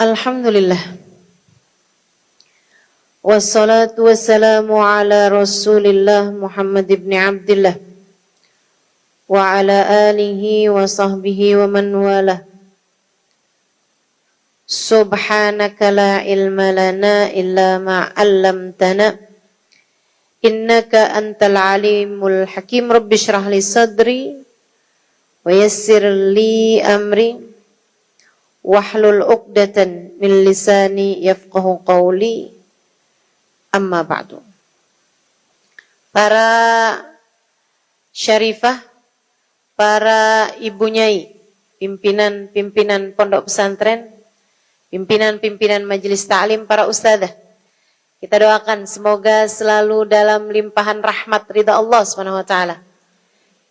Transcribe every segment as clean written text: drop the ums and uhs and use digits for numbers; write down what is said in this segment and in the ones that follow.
Alhamdulillah. Wassalatu wassalamu ala Rasulillah Muhammad ibn Abdillah wa ala alihi wa sahbihi wa man walah. Subhanaka la ilma lana illa ma 'allamtana innaka antal alimul hakim. Rabbi shrah li sadri wa yassir li amri wahlul 'uqdatan min lisani yafqahu qawli. Amma ba'du. Para syarifah, para ibu nyai, pimpinan-pimpinan pondok pesantren, pimpinan-pimpinan majelis ta'lim, para ustadzah, kita doakan semoga selalu dalam limpahan rahmat ridha Allah SWT,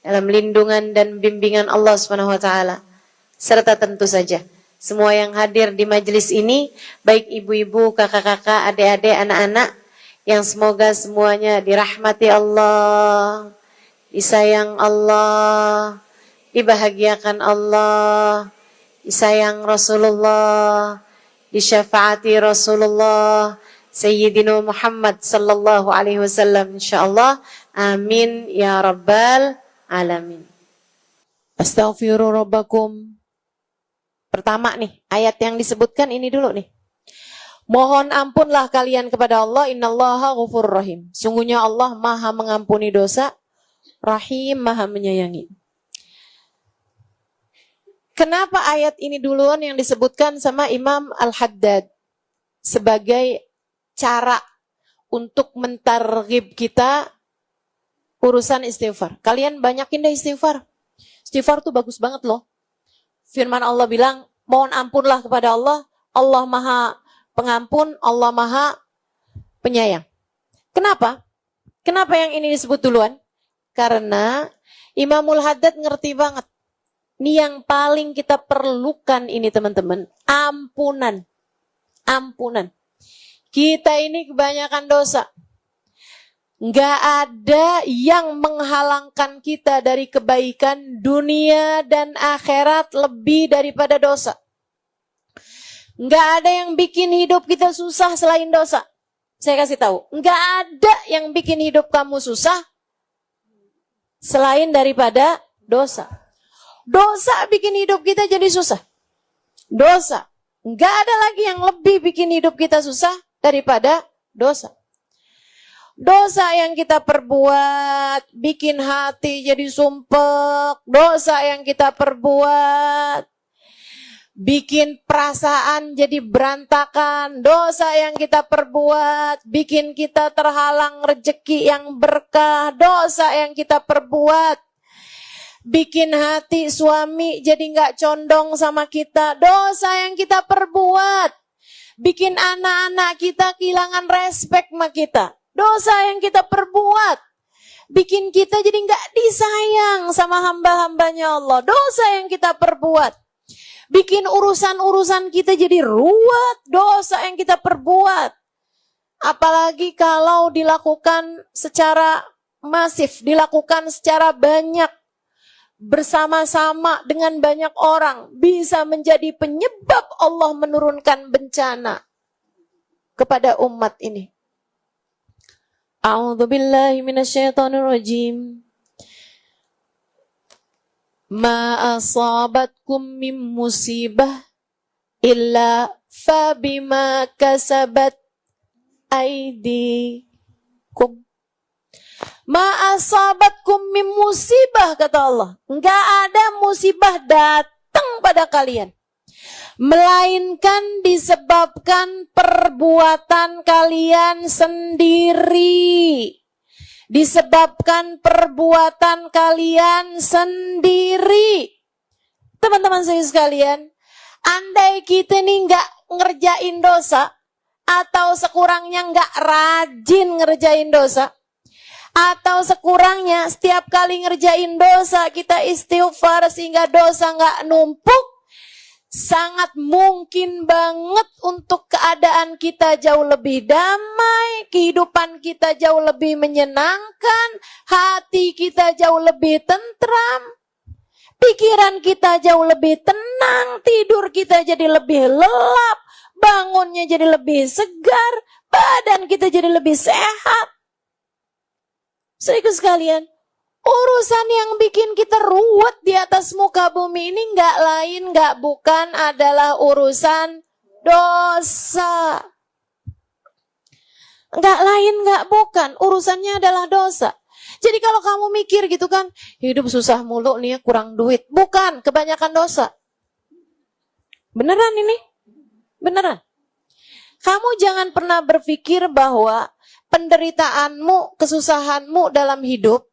dalam lindungan dan bimbingan Allah SWT, serta tentu saja semua yang hadir di majelis ini, baik ibu-ibu, kakak-kakak, adik-adik, anak-anak, yang semoga semuanya dirahmati Allah, disayang Allah, dibahagiakan Allah, disayang Rasulullah, disyafaati Rasulullah Sayyidina Muhammad sallallahu alaihi wasallam, insyaallah. Amin ya rabbal alamin. Astaghfiru rabbakum. Pertama nih, ayat yang disebutkan ini dulu nih. Mohon ampunlah kalian kepada Allah, innallaha ghafurur rahim. Sungguhnya Allah Maha mengampuni dosa, Rahim, Maha menyayangi. Kenapa ayat ini duluan yang disebutkan sama Imam Al-Haddad sebagai cara untuk mentarghib kita urusan istighfar? Kalian banyakin deh istighfar. Istighfar tuh bagus banget loh. Firman Allah bilang, mohon ampunlah kepada Allah, Allah Maha pengampun, Allah Maha penyayang. Kenapa? Kenapa yang ini disebut duluan? Karena Imamul Haddad ngerti banget. Ini yang paling kita perlukan ini teman-teman. Ampunan. Ampunan. Kita ini kebanyakan dosa. Nggak ada yang menghalangkan kita dari kebaikan dunia dan akhirat lebih daripada dosa. Nggak ada yang bikin hidup kita susah selain dosa. Saya kasih tahu, nggak ada yang bikin hidup kamu susah selain daripada dosa. Dosa bikin hidup kita jadi susah. Dosa. Nggak ada lagi yang lebih bikin hidup kita susah daripada dosa. Dosa yang kita perbuat bikin hati jadi sumpek. Dosa yang kita perbuat bikin perasaan jadi berantakan. Dosa yang kita perbuat bikin kita terhalang rezeki yang berkah. Dosa yang kita perbuat bikin hati suami jadi nggak condong sama kita. Dosa yang kita perbuat bikin anak-anak kita kehilangan respek sama kita. Dosa yang kita perbuat bikin kita jadi nggak disayang sama hamba-hambanya Allah. Dosa yang kita perbuat bikin urusan-urusan kita jadi ruwet. Dosa yang kita perbuat. Apalagi kalau dilakukan secara masif, dilakukan secara banyak, bersama-sama dengan banyak orang, bisa menjadi penyebab Allah menurunkan bencana kepada umat ini. A'udzubillahi minasyaitonirrajim. Ma asabatkum min musibah illa fa bima kasabat aydikum. Ma asabatkum min musibah, kata Allah. Enggak ada musibah datang pada kalian, melainkan disebabkan perbuatan kalian sendiri. Disebabkan perbuatan kalian sendiri. Teman-teman saya sekalian, andai kita nih nggak ngerjain dosa, atau sekurangnya nggak rajin ngerjain dosa, atau sekurangnya setiap kali ngerjain dosa kita istighfar sehingga dosa nggak numpuk, sangat mungkin banget untuk keadaan kita jauh lebih damai, kehidupan kita jauh lebih menyenangkan, hati kita jauh lebih tentram, pikiran kita jauh lebih tenang, tidur kita jadi lebih lelap, bangunnya jadi lebih segar, badan kita jadi lebih sehat. Saudaraku sekalian, urusan yang bikin kita ruwet di atas muka bumi ini nggak lain, nggak bukan adalah urusan dosa. Nggak lain, nggak bukan, urusannya adalah dosa. Jadi kalau kamu mikir gitu kan, hidup susah mulu nih, kurang duit. Bukan, kebanyakan dosa. Beneran ini? Beneran. Kamu jangan pernah berpikir bahwa penderitaanmu, kesusahanmu dalam hidup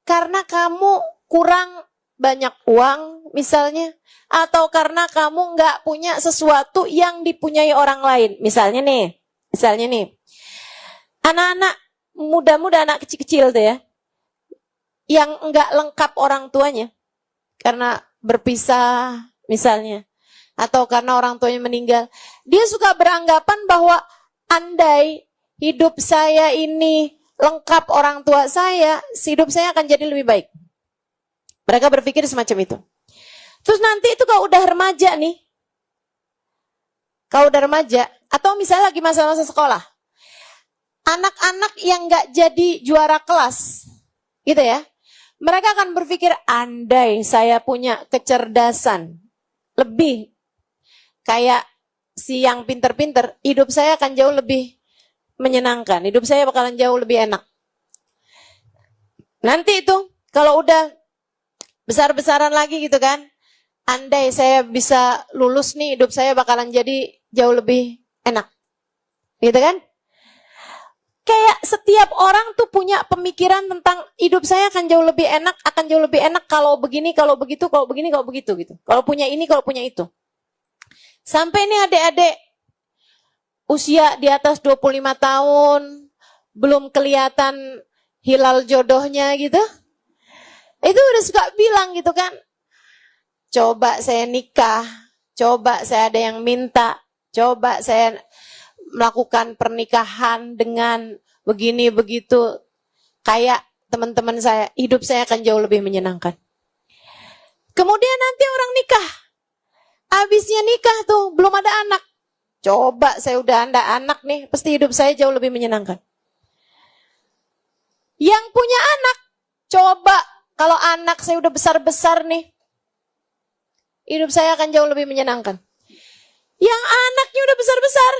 karena kamu kurang banyak uang misalnya, atau karena kamu nggak punya sesuatu yang dipunyai orang lain. Misalnya nih, anak-anak muda-muda, anak kecil-kecil tuh ya, yang nggak lengkap orang tuanya karena berpisah misalnya, atau karena orang tuanya meninggal. Dia suka beranggapan bahwa andai hidup saya ini lengkap orang tua saya, hidup saya akan jadi lebih baik. Mereka berpikir semacam itu. Terus nanti itu kalau udah remaja nih, atau misalnya lagi masa-masa sekolah, anak-anak yang nggak jadi juara kelas, gitu ya, mereka akan berpikir, andai saya punya kecerdasan lebih kayak si yang pinter-pinter, hidup saya akan jauh lebih menyenangkan, hidup saya bakalan jauh lebih enak. Nanti itu kalau udah besar-besaran lagi gitu kan, andai saya bisa lulus nih, hidup saya bakalan jadi jauh lebih enak, gitu kan? Kayak setiap orang tuh punya pemikiran tentang hidup saya akan jauh lebih enak kalau begini, kalau begitu, kalau begini, kalau begitu gitu. Kalau punya ini, kalau punya itu. Sampai ini adik-adik usia di atas 25 tahun, belum kelihatan hilal jodohnya gitu. Itu udah suka bilang gitu kan, coba saya nikah, coba saya ada yang minta, coba saya melakukan pernikahan dengan begini begitu, kayak teman-teman saya, hidup saya akan jauh lebih menyenangkan. Kemudian nanti orang nikah, habisnya nikah tuh belum ada anak, coba saya udah ada anak nih, pasti hidup saya jauh lebih menyenangkan. Yang punya anak, coba kalau anak saya udah besar-besar nih, hidup saya akan jauh lebih menyenangkan. Yang anaknya udah besar-besar,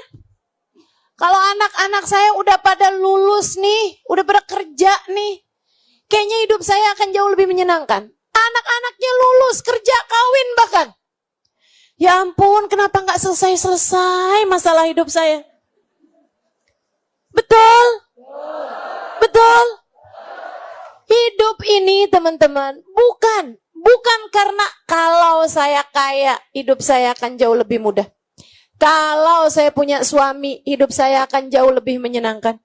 kalau anak-anak saya udah pada lulus nih, udah pada kerja nih, kayaknya hidup saya akan jauh lebih menyenangkan. Anak-anaknya lulus, kerja, kawin bahkan. Ya ampun, kenapa nggak selesai-selesai masalah hidup saya? Betul? Betul? Hidup ini teman-teman, bukan karena kalau saya kaya, hidup saya akan jauh lebih mudah. Kalau saya punya suami, hidup saya akan jauh lebih menyenangkan.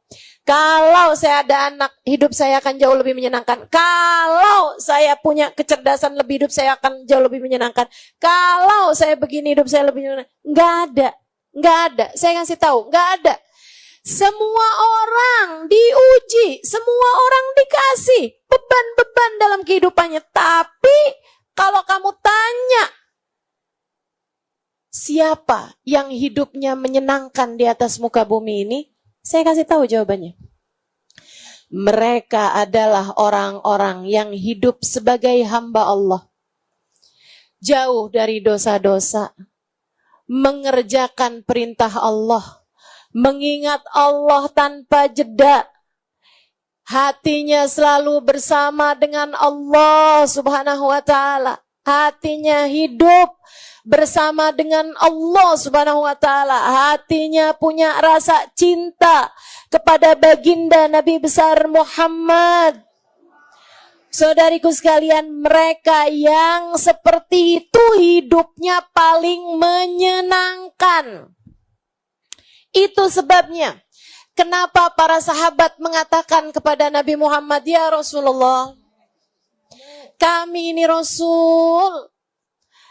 Kalau saya ada anak, hidup saya akan jauh lebih menyenangkan. Kalau saya punya kecerdasan lebih, hidup saya akan jauh lebih menyenangkan. Kalau saya begini, hidup saya lebih menyenangkan. Nggak ada. Saya kasih tahu, nggak ada. Semua orang diuji, semua orang dikasih beban-beban dalam kehidupannya. Tapi kalau kamu tanya, siapa yang hidupnya menyenangkan di atas muka bumi ini? Saya kasih tahu jawabannya. Mereka adalah orang-orang yang hidup sebagai hamba Allah. Jauh dari dosa-dosa. Mengerjakan perintah Allah. Mengingat Allah tanpa jeda. Hatinya selalu bersama dengan Allah Subhanahu wa ta'ala. Hatinya hidup bersama dengan Allah Subhanahu wa ta'ala. Hatinya punya rasa cinta kepada baginda Nabi besar Muhammad. Saudariku sekalian, mereka yang seperti itu hidupnya paling menyenangkan. Itu sebabnya kenapa para sahabat mengatakan kepada Nabi Muhammad, ya Rasulullah, kami ini Rasul,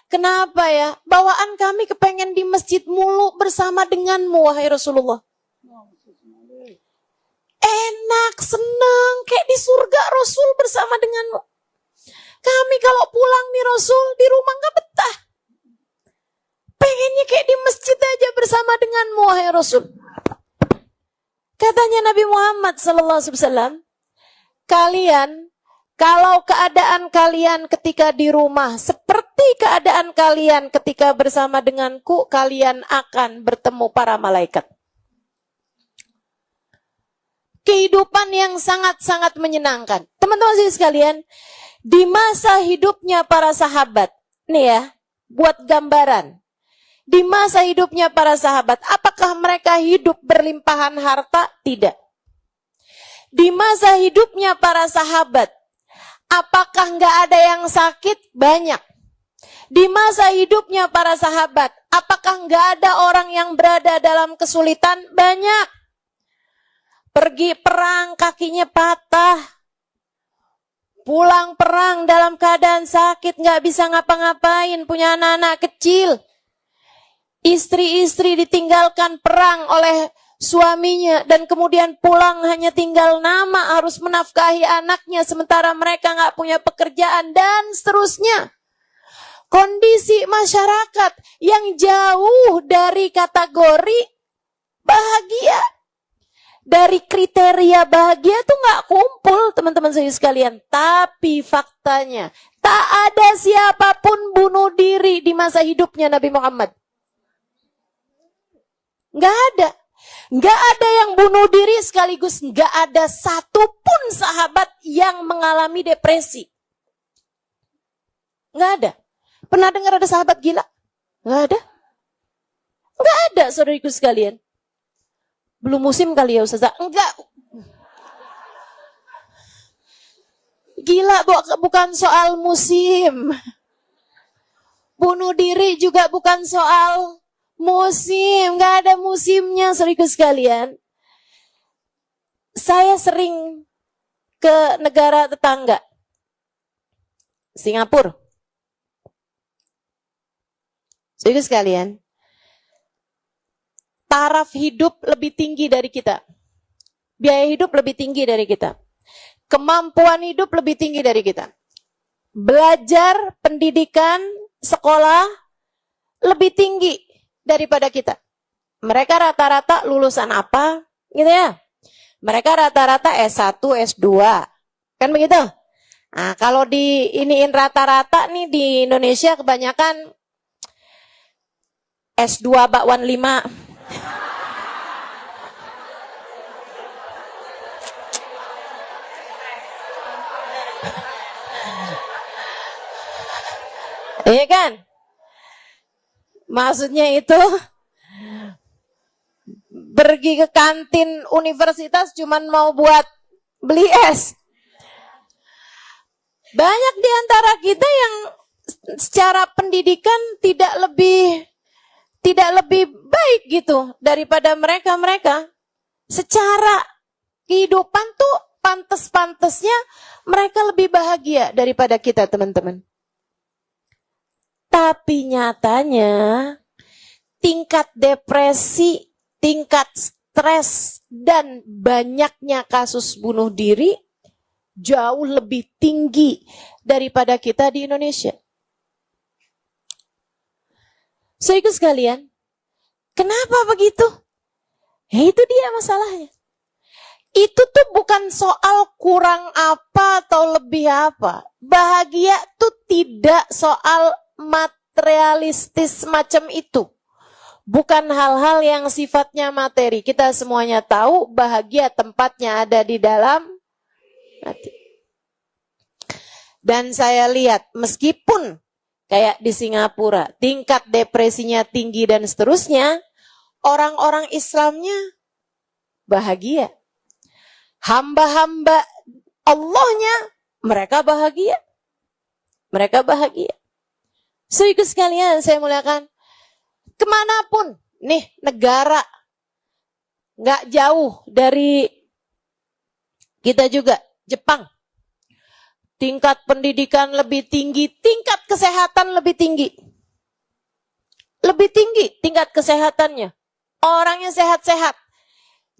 kenapa ya? Bawaan kami kepengen di masjid mulu bersama denganmu, wahai Rasulullah. Enak, senang, kayak di surga Rasul bersama denganmu. Kami kalau pulang nih Rasul, di rumah gak betah. pengennya kayak di masjid aja bersama denganmu, wahai Rasul. Katanya Nabi Muhammad SAW, kalian, kalau keadaan kalian ketika di rumah seperti keadaan kalian ketika bersama denganku, kalian akan bertemu para malaikat. Kehidupan yang sangat-sangat menyenangkan. Teman-teman sekalian, di masa hidupnya para sahabat, nih ya, buat gambaran. Di masa hidupnya para sahabat, apakah mereka hidup berlimpahan harta? Tidak. Di masa hidupnya para sahabat, apakah nggak ada yang sakit? Banyak. Di masa hidupnya para sahabat, apakah nggak ada orang yang berada dalam kesulitan? Banyak. Pergi perang, kakinya patah. Pulang perang dalam keadaan sakit, nggak bisa ngapa-ngapain, punya anak-anak kecil. Istri-istri ditinggalkan perang oleh suaminya dan kemudian pulang hanya tinggal nama, harus menafkahi anaknya sementara mereka nggak punya pekerjaan dan seterusnya. Kondisi masyarakat yang jauh dari kategori bahagia, dari kriteria bahagia tuh nggak kumpul, teman-teman saya sekalian. Tapi faktanya tak ada siapapun bunuh diri di masa hidupnya Nabi Muhammad. Nggak ada. Nggak ada yang bunuh diri sekaligus nggak ada satupun sahabat yang mengalami depresi. Nggak ada. Pernah dengar ada sahabat gila? Nggak ada. Nggak ada, saudariku sekalian. Belum musim kali ya Ustazah? Enggak. Gila bukan soal musim. Bunuh diri juga bukan soal musim, nggak ada musimnya, saudaraku sekalian. Saya sering ke negara tetangga, Singapura. Saudaraku sekalian, taraf hidup lebih tinggi dari kita, biaya hidup lebih tinggi dari kita, kemampuan hidup lebih tinggi dari kita, belajar, pendidikan, sekolah lebih tinggi daripada kita. Mereka rata-rata lulusan apa? Gitu ya. Mereka rata-rata S1, S2. Kan begitu? Nah, kalau di iniin rata-rata nih di Indonesia kebanyakan S2 bakwan 5. Iya kan? Maksudnya itu pergi ke kantin universitas cuman mau buat beli es. Banyak di antara kita yang secara pendidikan tidak lebih baik gitu daripada mereka. Secara kehidupan tuh pantes-pantesnya mereka lebih bahagia daripada kita, teman-teman. Tapi nyatanya tingkat depresi, tingkat stres, dan banyaknya kasus bunuh diri jauh lebih tinggi daripada kita di Indonesia. Saudaraku sekalian, kenapa begitu? Ya itu dia masalahnya. Itu tuh bukan soal kurang apa atau lebih apa. Bahagia tuh tidak soal materialistis semacam itu. Bukan hal-hal yang sifatnya materi. Kita semuanya tahu bahagia tempatnya ada di dalam hati. Dan saya lihat meskipun kayak di Singapura tingkat depresinya tinggi dan seterusnya, orang-orang Islamnya bahagia. Hamba-hamba Allahnya mereka bahagia. Mereka bahagia. Saudaraku sekalian, saya muliakan, kemanapun nih negara nggak jauh dari kita juga, Jepang, tingkat pendidikan lebih tinggi, tingkat kesehatan lebih tinggi, tingkat kesehatannya, orangnya sehat-sehat,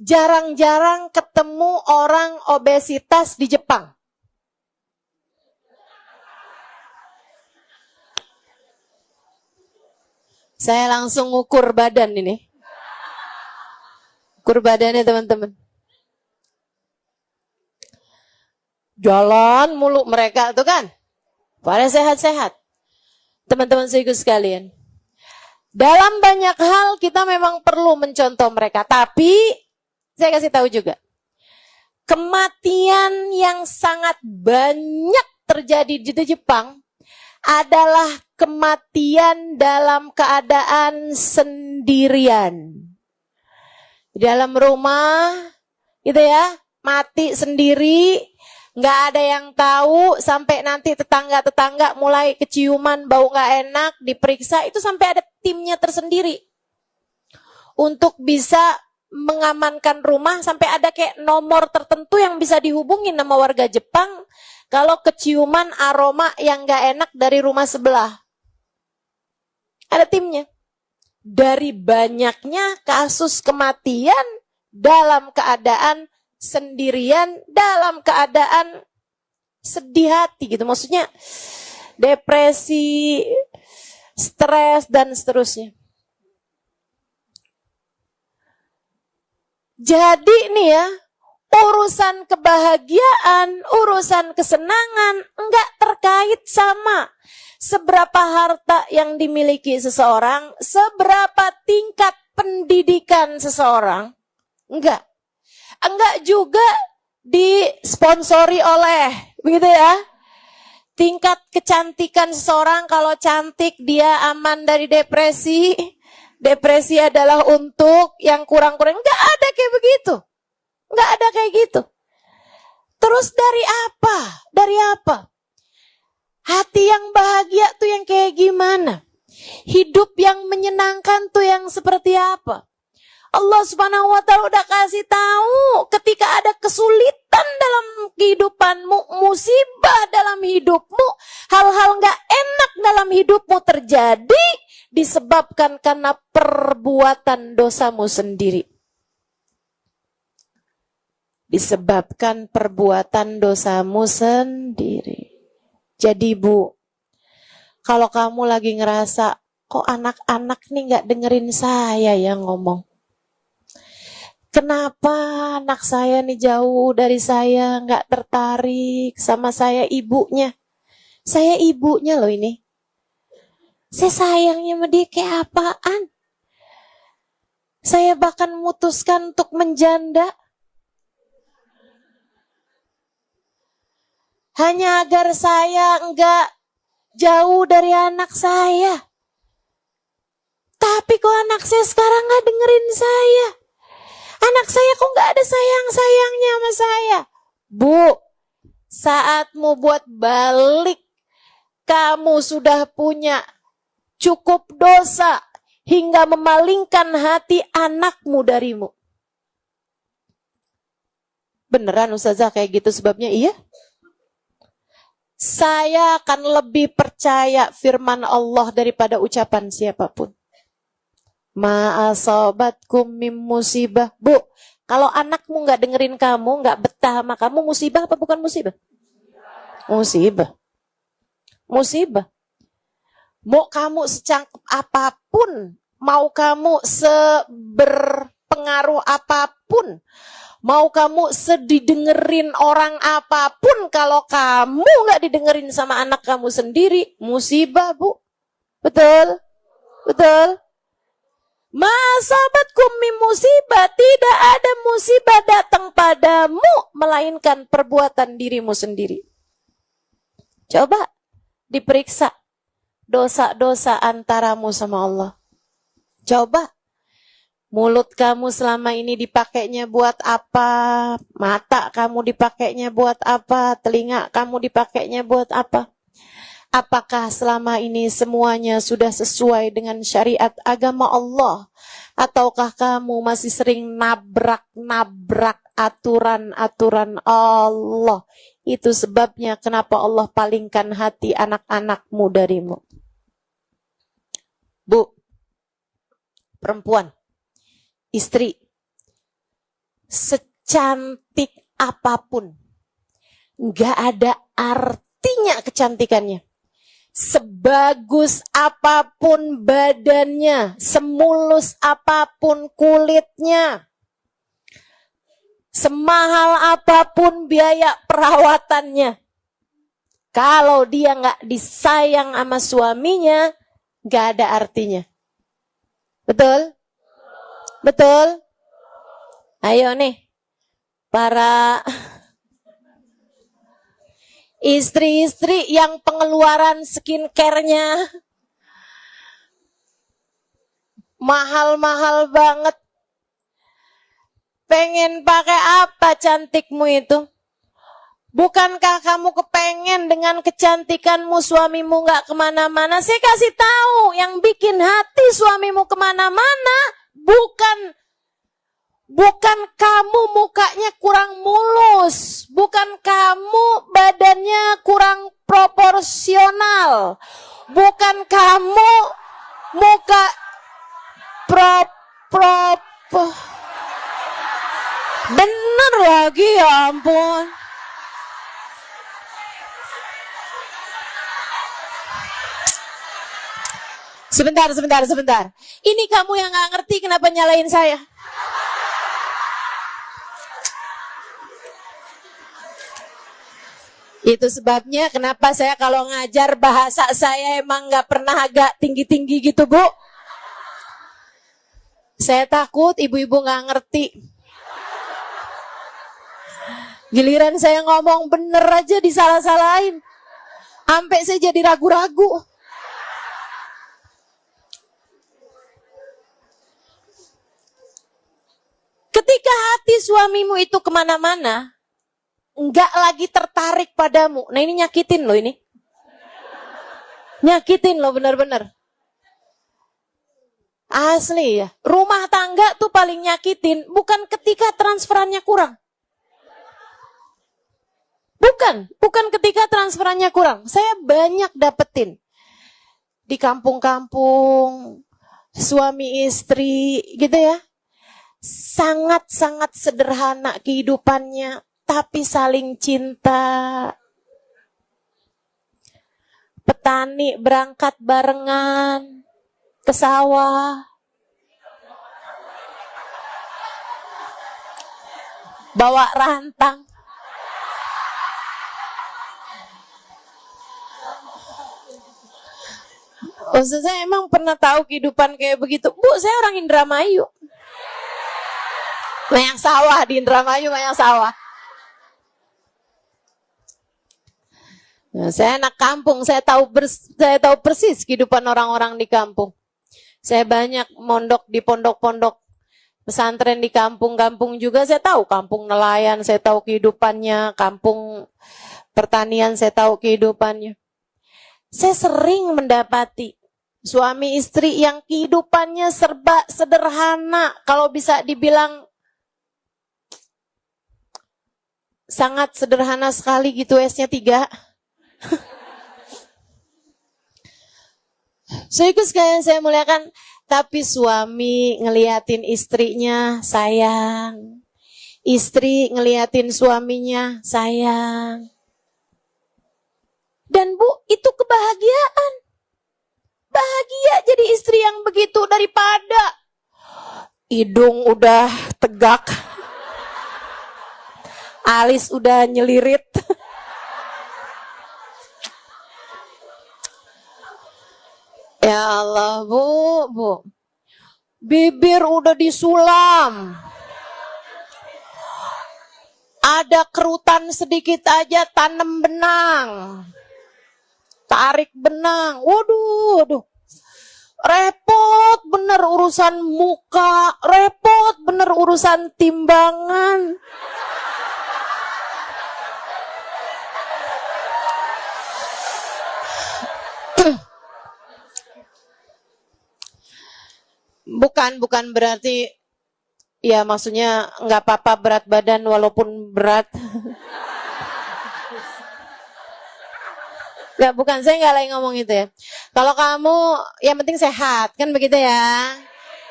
jarang-jarang ketemu orang obesitas di Jepang. Saya langsung ukur badan ini. Ukur badannya teman-teman. Jalan mulu mereka tuh kan. Pada sehat-sehat. Teman-teman saya sekalian. Dalam banyak hal kita memang perlu mencontoh mereka. Tapi saya kasih tahu juga. Kematian yang sangat banyak terjadi di Jepang adalah kematian dalam keadaan sendirian. Di dalam rumah, gitu ya, mati sendiri, nggak ada yang tahu, sampai nanti tetangga-tetangga mulai keciuman bau nggak enak, diperiksa, itu sampai ada timnya tersendiri untuk bisa mengamankan rumah, sampai ada kayak nomor tertentu yang bisa dihubungin sama warga Jepang kalau keciuman aroma yang gak enak dari rumah sebelah. Ada timnya. Dari banyaknya kasus kematian dalam keadaan sendirian, dalam keadaan sedih hati gitu. Maksudnya depresi, stres, dan seterusnya. Jadi nih ya, urusan kebahagiaan, urusan kesenangan enggak terkait sama seberapa harta yang dimiliki seseorang, seberapa tingkat pendidikan seseorang. Enggak. Enggak juga disponsori oleh, begitu ya. Tingkat kecantikan seseorang, kalau cantik dia aman dari depresi. Depresi adalah untuk yang kurang-kurang. Enggak ada kayak begitu. Enggak ada kayak gitu. Terus dari apa? Dari apa? Hati yang bahagia tuh yang kayak gimana? Hidup yang menyenangkan tuh yang seperti apa? Allah Subhanahu wa Ta'ala udah kasih tahu, ketika ada kesulitan dalam kehidupanmu, musibah dalam hidupmu, hal-hal enggak enak dalam hidupmu terjadi disebabkan karena perbuatan dosamu sendiri. Disebabkan perbuatan dosamu sendiri. Jadi Bu, kalau kamu lagi ngerasa, kok anak-anak nih gak dengerin saya yang ngomong. Kenapa anak saya nih jauh dari saya, gak tertarik sama saya ibunya. Saya ibunya loh ini. Saya sayangnya sama dia kayak apaan. Saya bahkan memutuskan untuk menjanda. Hanya agar saya enggak jauh dari anak saya. Tapi kok anak saya sekarang enggak dengerin saya. Anak saya kok enggak ada sayang-sayangnya sama saya. Bu, saatmu buat balik. Kamu sudah punya cukup dosa hingga memalingkan hati anakmu darimu. Beneran Ustazah kayak gitu sebabnya? Iya. Saya akan lebih percaya firman Allah daripada ucapan siapapun. Ma'asobatkum mim musibah. Bu, kalau anakmu gak dengerin kamu, gak betah sama kamu, musibah apa bukan musibah? Musibah. Musibah. Mau kamu secangkep apapun, mau kamu seberpengaruh apapun, mau kamu sedidengerin orang apapun, kalau kamu gak didengerin sama anak kamu sendiri, musibah Bu. Betul? Betul? Masabatkum min musibah, tidak ada musibah datang padamu, melainkan perbuatan dirimu sendiri. Coba diperiksa dosa-dosa antaramu sama Allah. Coba. Mulut kamu selama ini dipakainya buat apa? Mata kamu dipakainya buat apa? Telinga kamu dipakainya buat apa? Apakah selama ini semuanya sudah sesuai dengan syariat agama Allah? Ataukah kamu masih sering nabrak-nabrak aturan-aturan Allah? Itu sebabnya kenapa Allah palingkan hati anak-anakmu darimu. Bu, perempuan, istri, secantik apapun, nggak ada artinya kecantikannya sebagus apapun badannya, semulus apapun kulitnya, semahal apapun biaya perawatannya, kalau dia nggak disayang sama suaminya, nggak ada artinya. Betul? Betul? Ayo nih, para istri-istri yang pengeluaran skincare-nya mahal-mahal banget. Pengen pakai apa cantikmu itu? Bukankah kamu kepengen dengan kecantikanmu suamimu gak kemana-mana? Saya kasih tahu, yang bikin hati suamimu kemana-mana bukan kamu mukanya kurang mulus, bukan kamu badannya kurang proporsional, bukan kamu muka bener lagi, ya ampun. Sebentar. Ini kamu yang gak ngerti kenapa nyalain saya? Itu sebabnya kenapa saya kalau ngajar bahasa saya emang gak pernah agak tinggi-tinggi gitu, Bu. Saya takut ibu-ibu gak ngerti. Giliran saya ngomong bener aja disalah-salahin. Sampai saya jadi ragu-ragu. Ketika hati suamimu itu kemana-mana, enggak lagi tertarik padamu. Nah ini nyakitin loh ini. Nyakitin loh benar-benar. Asli ya. Rumah tangga tuh paling nyakitin. Bukan ketika transferannya kurang. Bukan ketika transferannya kurang. Saya banyak dapetin. Di kampung-kampung, suami istri gitu ya. Sangat-sangat sederhana kehidupannya. Tapi saling cinta. Petani berangkat barengan ke sawah. Bawa rantang. Maksud saya emang pernah tahu kehidupan kayak begitu. Bu, saya orang Indramayu. Banyak sawah di Indramayu, banyak sawah. Nah, saya anak kampung, saya tahu persis kehidupan orang-orang di kampung. Saya banyak mondok di pondok-pondok pesantren di kampung-kampung juga. Saya tahu kampung nelayan, saya tahu kehidupannya, kampung pertanian, saya tahu kehidupannya. Saya sering mendapati suami istri yang kehidupannya serba sederhana, kalau bisa dibilang sangat sederhana sekali gitu, S-nya 3. So itu sekalian saya muliakan, tapi suami ngeliatin istrinya sayang, istri ngeliatin suaminya sayang. Dan Bu, itu kebahagiaan. Bahagia jadi istri yang begitu daripada hidung udah tegak, alis udah nyelirit. Ya Allah, Bu. Bibir udah disulam. Ada kerutan sedikit aja tanam benang. Tarik benang. Waduh. Repot bener urusan muka, repot bener urusan timbangan. Bukan berarti ya maksudnya nggak apa-apa berat badan walaupun berat. Nggak, bukan, saya nggak lagi ngomong itu ya. Kalau kamu yang penting sehat kan begitu ya.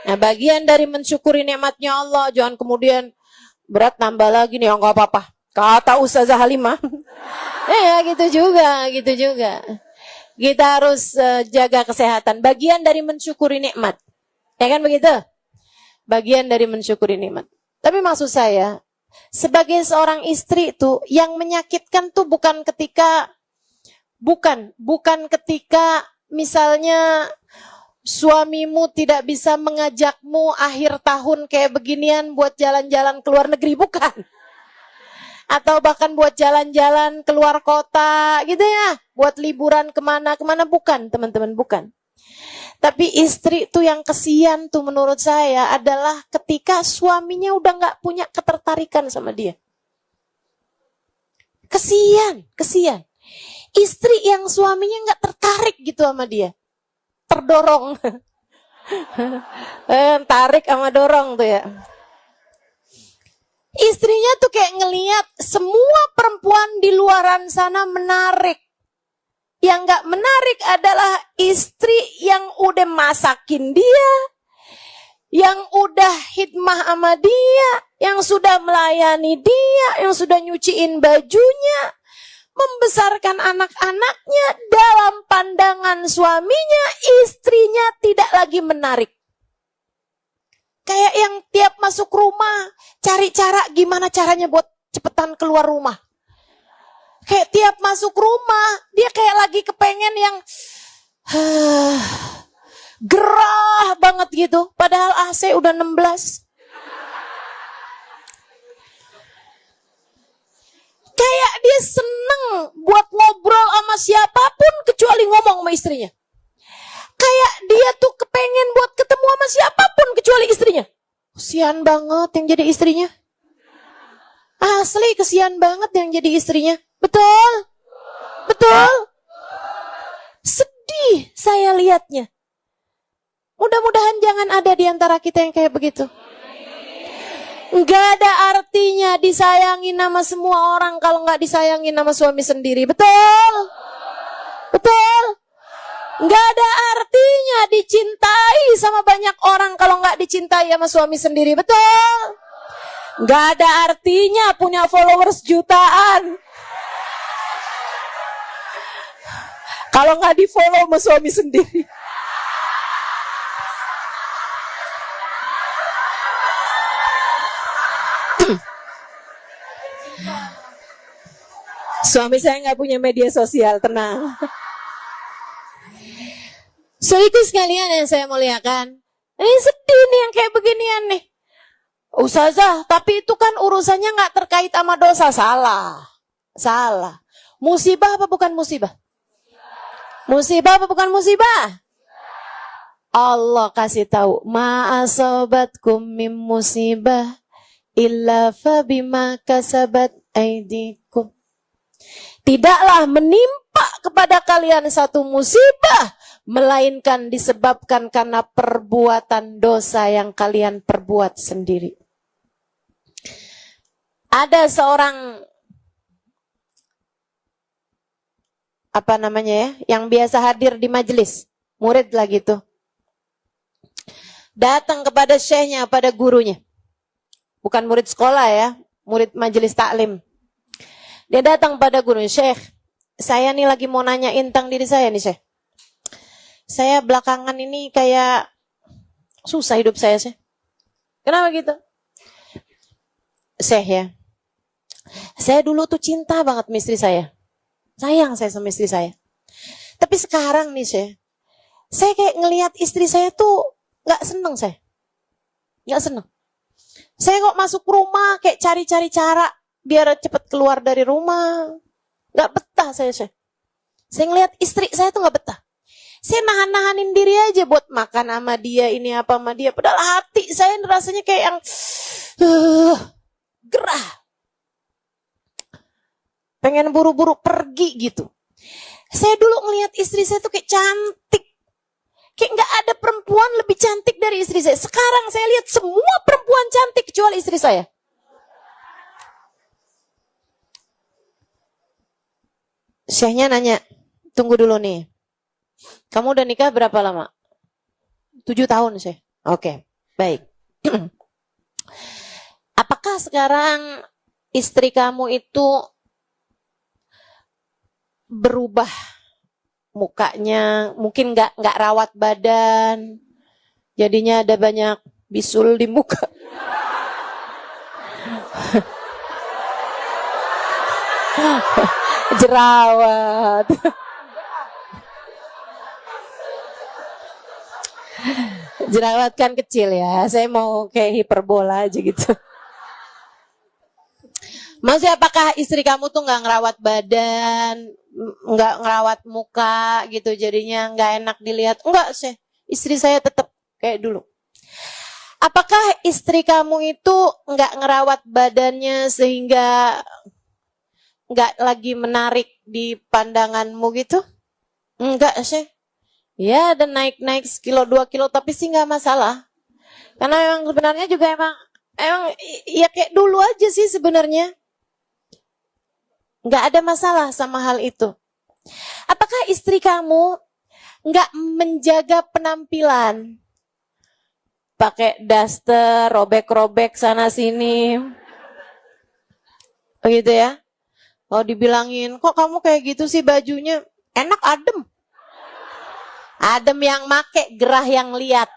Nah bagian dari mensyukuri nikmatnya Allah, jangan kemudian berat nambah lagi nih, nggak apa-apa. Kata Ustazah Halimah. Ya gitu juga. Kita harus jaga kesehatan. Bagian dari mensyukuri nikmat. Ya kan begitu? Bagian dari mensyukuri nikmat. Tapi maksud saya, sebagai seorang istri itu, yang menyakitkan tuh bukan ketika misalnya suamimu tidak bisa mengajakmu akhir tahun kayak beginian buat jalan-jalan ke luar negeri, bukan. Atau bahkan buat jalan-jalan keluar kota gitu ya, buat liburan kemana-kemana, bukan teman-teman, bukan. Tapi istri tuh yang kesian tuh menurut saya adalah ketika suaminya udah gak punya ketertarikan sama dia. Kesian. Istri yang suaminya gak tertarik gitu sama dia. Terdorong. Tarik sama dorong tuh ya. Istrinya tuh kayak ngelihat semua perempuan di luaran sana menarik. Yang gak menarik adalah istri yang udah masakin dia, yang udah khidmah sama dia, yang sudah melayani dia, yang sudah nyuciin bajunya, membesarkan anak-anaknya. Dalam pandangan suaminya, istrinya tidak lagi menarik. Kayak yang tiap masuk rumah, cari cara gimana caranya buat cepetan keluar rumah. Kayak tiap masuk rumah, dia kayak lagi kepengen yang gerah banget gitu. Padahal AC udah 16. Kayak dia seneng buat ngobrol sama siapapun kecuali ngomong sama istrinya. Kayak dia tuh kepengen buat ketemu sama siapapun kecuali istrinya. Kesian banget yang jadi istrinya. Asli kesian banget yang jadi istrinya. Betul? Sedih saya lihatnya. Mudah-mudahan jangan ada di antara kita yang kayak begitu. Nggak ada artinya disayangin sama semua orang kalau nggak disayangin sama suami sendiri. Betul? Nggak ada artinya dicintai sama banyak orang kalau nggak dicintai sama suami sendiri. Betul? Nggak ada artinya punya followers jutaan kalau nggak di-follow sama suami sendiri. Suami saya nggak punya media sosial, tenang. So itu sekalian yang saya muliakan. Ini sedih nih yang kayak beginian nih. Ustazah, tapi itu kan urusannya nggak terkait sama dosa. Salah. Musibah apa bukan musibah? Musibah apa bukan musibah? Allah kasih tahu, ma asabatkum min musibah illa fabima kasabat aidikum. Tidaklah menimpa kepada kalian satu musibah melainkan disebabkan karena perbuatan dosa yang kalian perbuat sendiri. Ada seorang yang biasa hadir di majelis, murid lah gitu. Datang kepada syekhnya, pada gurunya. Bukan murid sekolah ya, murid majelis taklim. Dia datang pada gurunya, Syekh, saya nih lagi mau nanyain tentang diri saya nih, Syekh. Saya belakangan ini kayak susah hidup saya, Syekh. Kenapa gitu? Syekh ya, saya dulu tuh cinta banget sama istri saya. Sayang saya sama istri saya. Tapi sekarang nih saya kayak ngelihat istri saya tuh gak seneng saya. Gak seneng. Saya kok masuk rumah kayak cari-cari cara biar cepet keluar dari rumah. Gak betah saya. Saya ngelihat istri saya tuh gak betah. Saya nahan-nahanin diri aja buat makan sama dia, ini apa sama dia. Padahal hati saya rasanya kayak yang gerah. Pengen buru-buru pergi gitu. Saya dulu ngelihat istri saya tuh kayak cantik. Kayak gak ada perempuan lebih cantik dari istri saya. Sekarang saya lihat semua perempuan cantik kecuali istri saya. Syekhnya nanya, tunggu dulu nih. Kamu udah nikah berapa lama? 7 tahun, Syekh. Oke, baik. Apakah sekarang istri kamu itu berubah mukanya mungkin nggak rawat badan, jadinya ada banyak bisul di muka. Jerawat. Jerawat kan kecil ya, saya mau kayak hiperbola aja gitu. Maksudnya apakah istri kamu tuh nggak ngerawat badan, nggak ngerawat muka gitu, jadinya nggak enak dilihat? Enggak sih, istri saya tetap kayak dulu. Apakah istri kamu itu nggak ngerawat badannya sehingga nggak lagi menarik di pandanganmu gitu? Enggak sih. Ya, dan naik-naik sekilo 2 kilo, tapi sih nggak masalah. Karena memang sebenarnya juga emang ya kayak dulu aja sih sebenarnya. Nggak ada masalah sama hal itu. Apakah istri kamu nggak menjaga penampilan? Pakai daster, robek-robek sana sini. Begitu ya? Kalau dibilangin, kok kamu kayak gitu sih bajunya? Enak adem. Adem yang make, gerah yang lihat.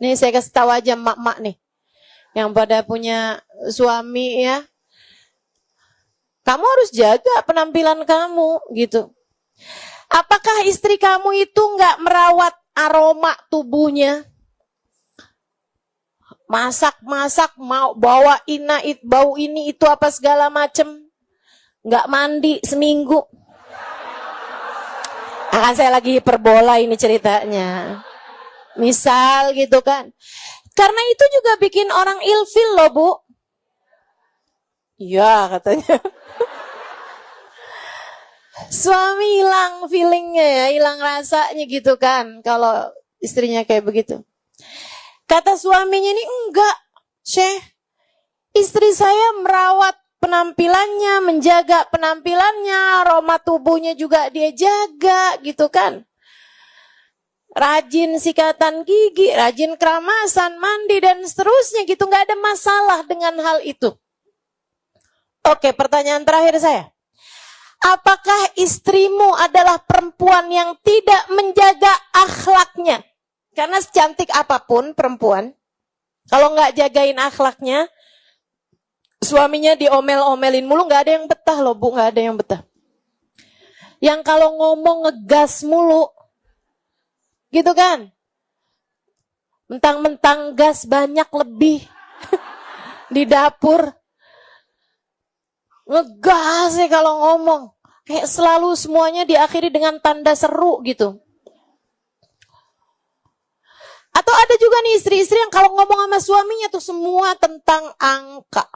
Nih saya kasih tahu aja mak-mak nih. Yang pada punya suami ya. Kamu harus jaga penampilan kamu gitu. Apakah istri kamu itu nggak merawat aroma tubuhnya? Masak-masak, mau bawa bau ini itu apa segala macem. Nggak mandi seminggu. Akan saya lagi hiperbola ini ceritanya. Misal gitu kan. Karena itu juga bikin orang ilfil loh Bu. Iya katanya. Suami hilang feelingnya ya, hilang rasanya gitu kan. Kalau istrinya kayak begitu. Kata suaminya ini, enggak, Syekh. Istri saya merawat penampilannya, menjaga penampilannya, aroma tubuhnya juga dia jaga gitu kan. Rajin sikatan gigi, rajin keramasan, mandi dan seterusnya gitu. Enggak ada masalah dengan hal itu. Oke, pertanyaan terakhir saya. Apakah istrimu adalah perempuan yang tidak menjaga akhlaknya? Karena secantik apapun perempuan, kalau nggak jagain akhlaknya, suaminya diomel-omelin mulu, nggak ada yang betah loh Bu, nggak ada yang betah. Yang kalau ngomong ngegas mulu, gitu kan? Mentang-mentang gas banyak lebih di dapur. Ngegas ya kalau ngomong. Kayak selalu semuanya diakhiri dengan tanda seru gitu. Atau ada juga nih istri-istri yang kalau ngomong sama suaminya tuh semua tentang angka.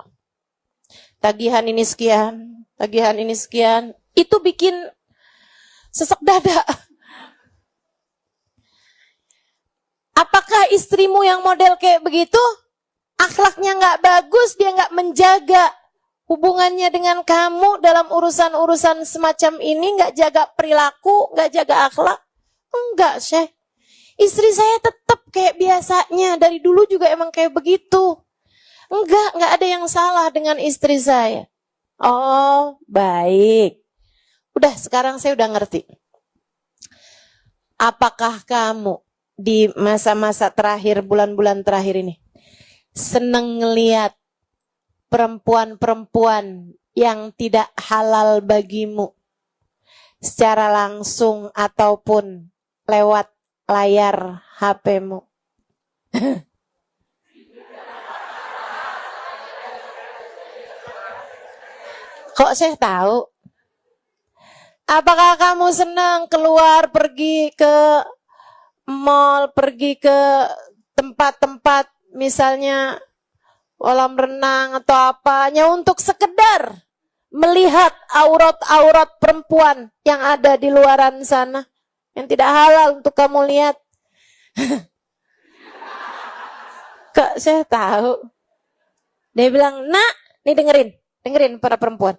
Tagihan ini sekian, tagihan ini sekian. Itu bikin sesek dada. Apakah istrimu yang model kayak begitu, akhlaknya nggak bagus, dia nggak menjaga hubungannya dengan kamu dalam urusan-urusan semacam ini, nggak jaga perilaku, nggak jaga akhlak? Enggak, Syekh. Istri saya tetap kayak biasanya, dari dulu juga emang kayak begitu. Enggak ada yang salah dengan istri saya. Oh, baik. Udah, sekarang saya udah ngerti. Apakah kamu di masa-masa terakhir, bulan-bulan terakhir ini, seneng ngeliat perempuan-perempuan yang tidak halal bagimu secara langsung ataupun lewat layar HP-mu? Kok saya tahu? Apakah kamu senang keluar pergi ke mall, pergi ke tempat-tempat misalnya kolam renang atau apa, hanya untuk sekedar melihat aurat-aurat perempuan yang ada di luaran sana yang tidak halal untuk kamu lihat? Kok saya tahu? Dia bilang, nak, nih dengerin para perempuan.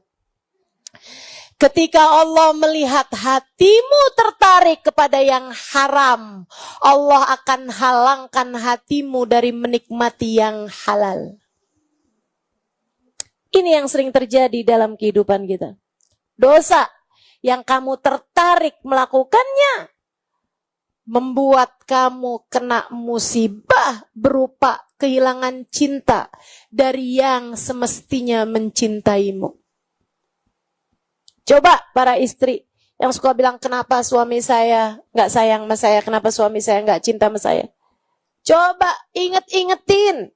Ketika Allah melihat hatimu tertarik kepada yang haram, Allah akan halangkan hatimu dari menikmati yang halal. Ini yang sering terjadi dalam kehidupan kita. Dosa yang kamu tertarik melakukannya membuat kamu kena musibah berupa kehilangan cinta dari yang semestinya mencintaimu. Coba para istri yang suka bilang, kenapa suami saya nggak sayang sama saya, kenapa suami saya nggak cinta sama saya. Coba inget-ingetin,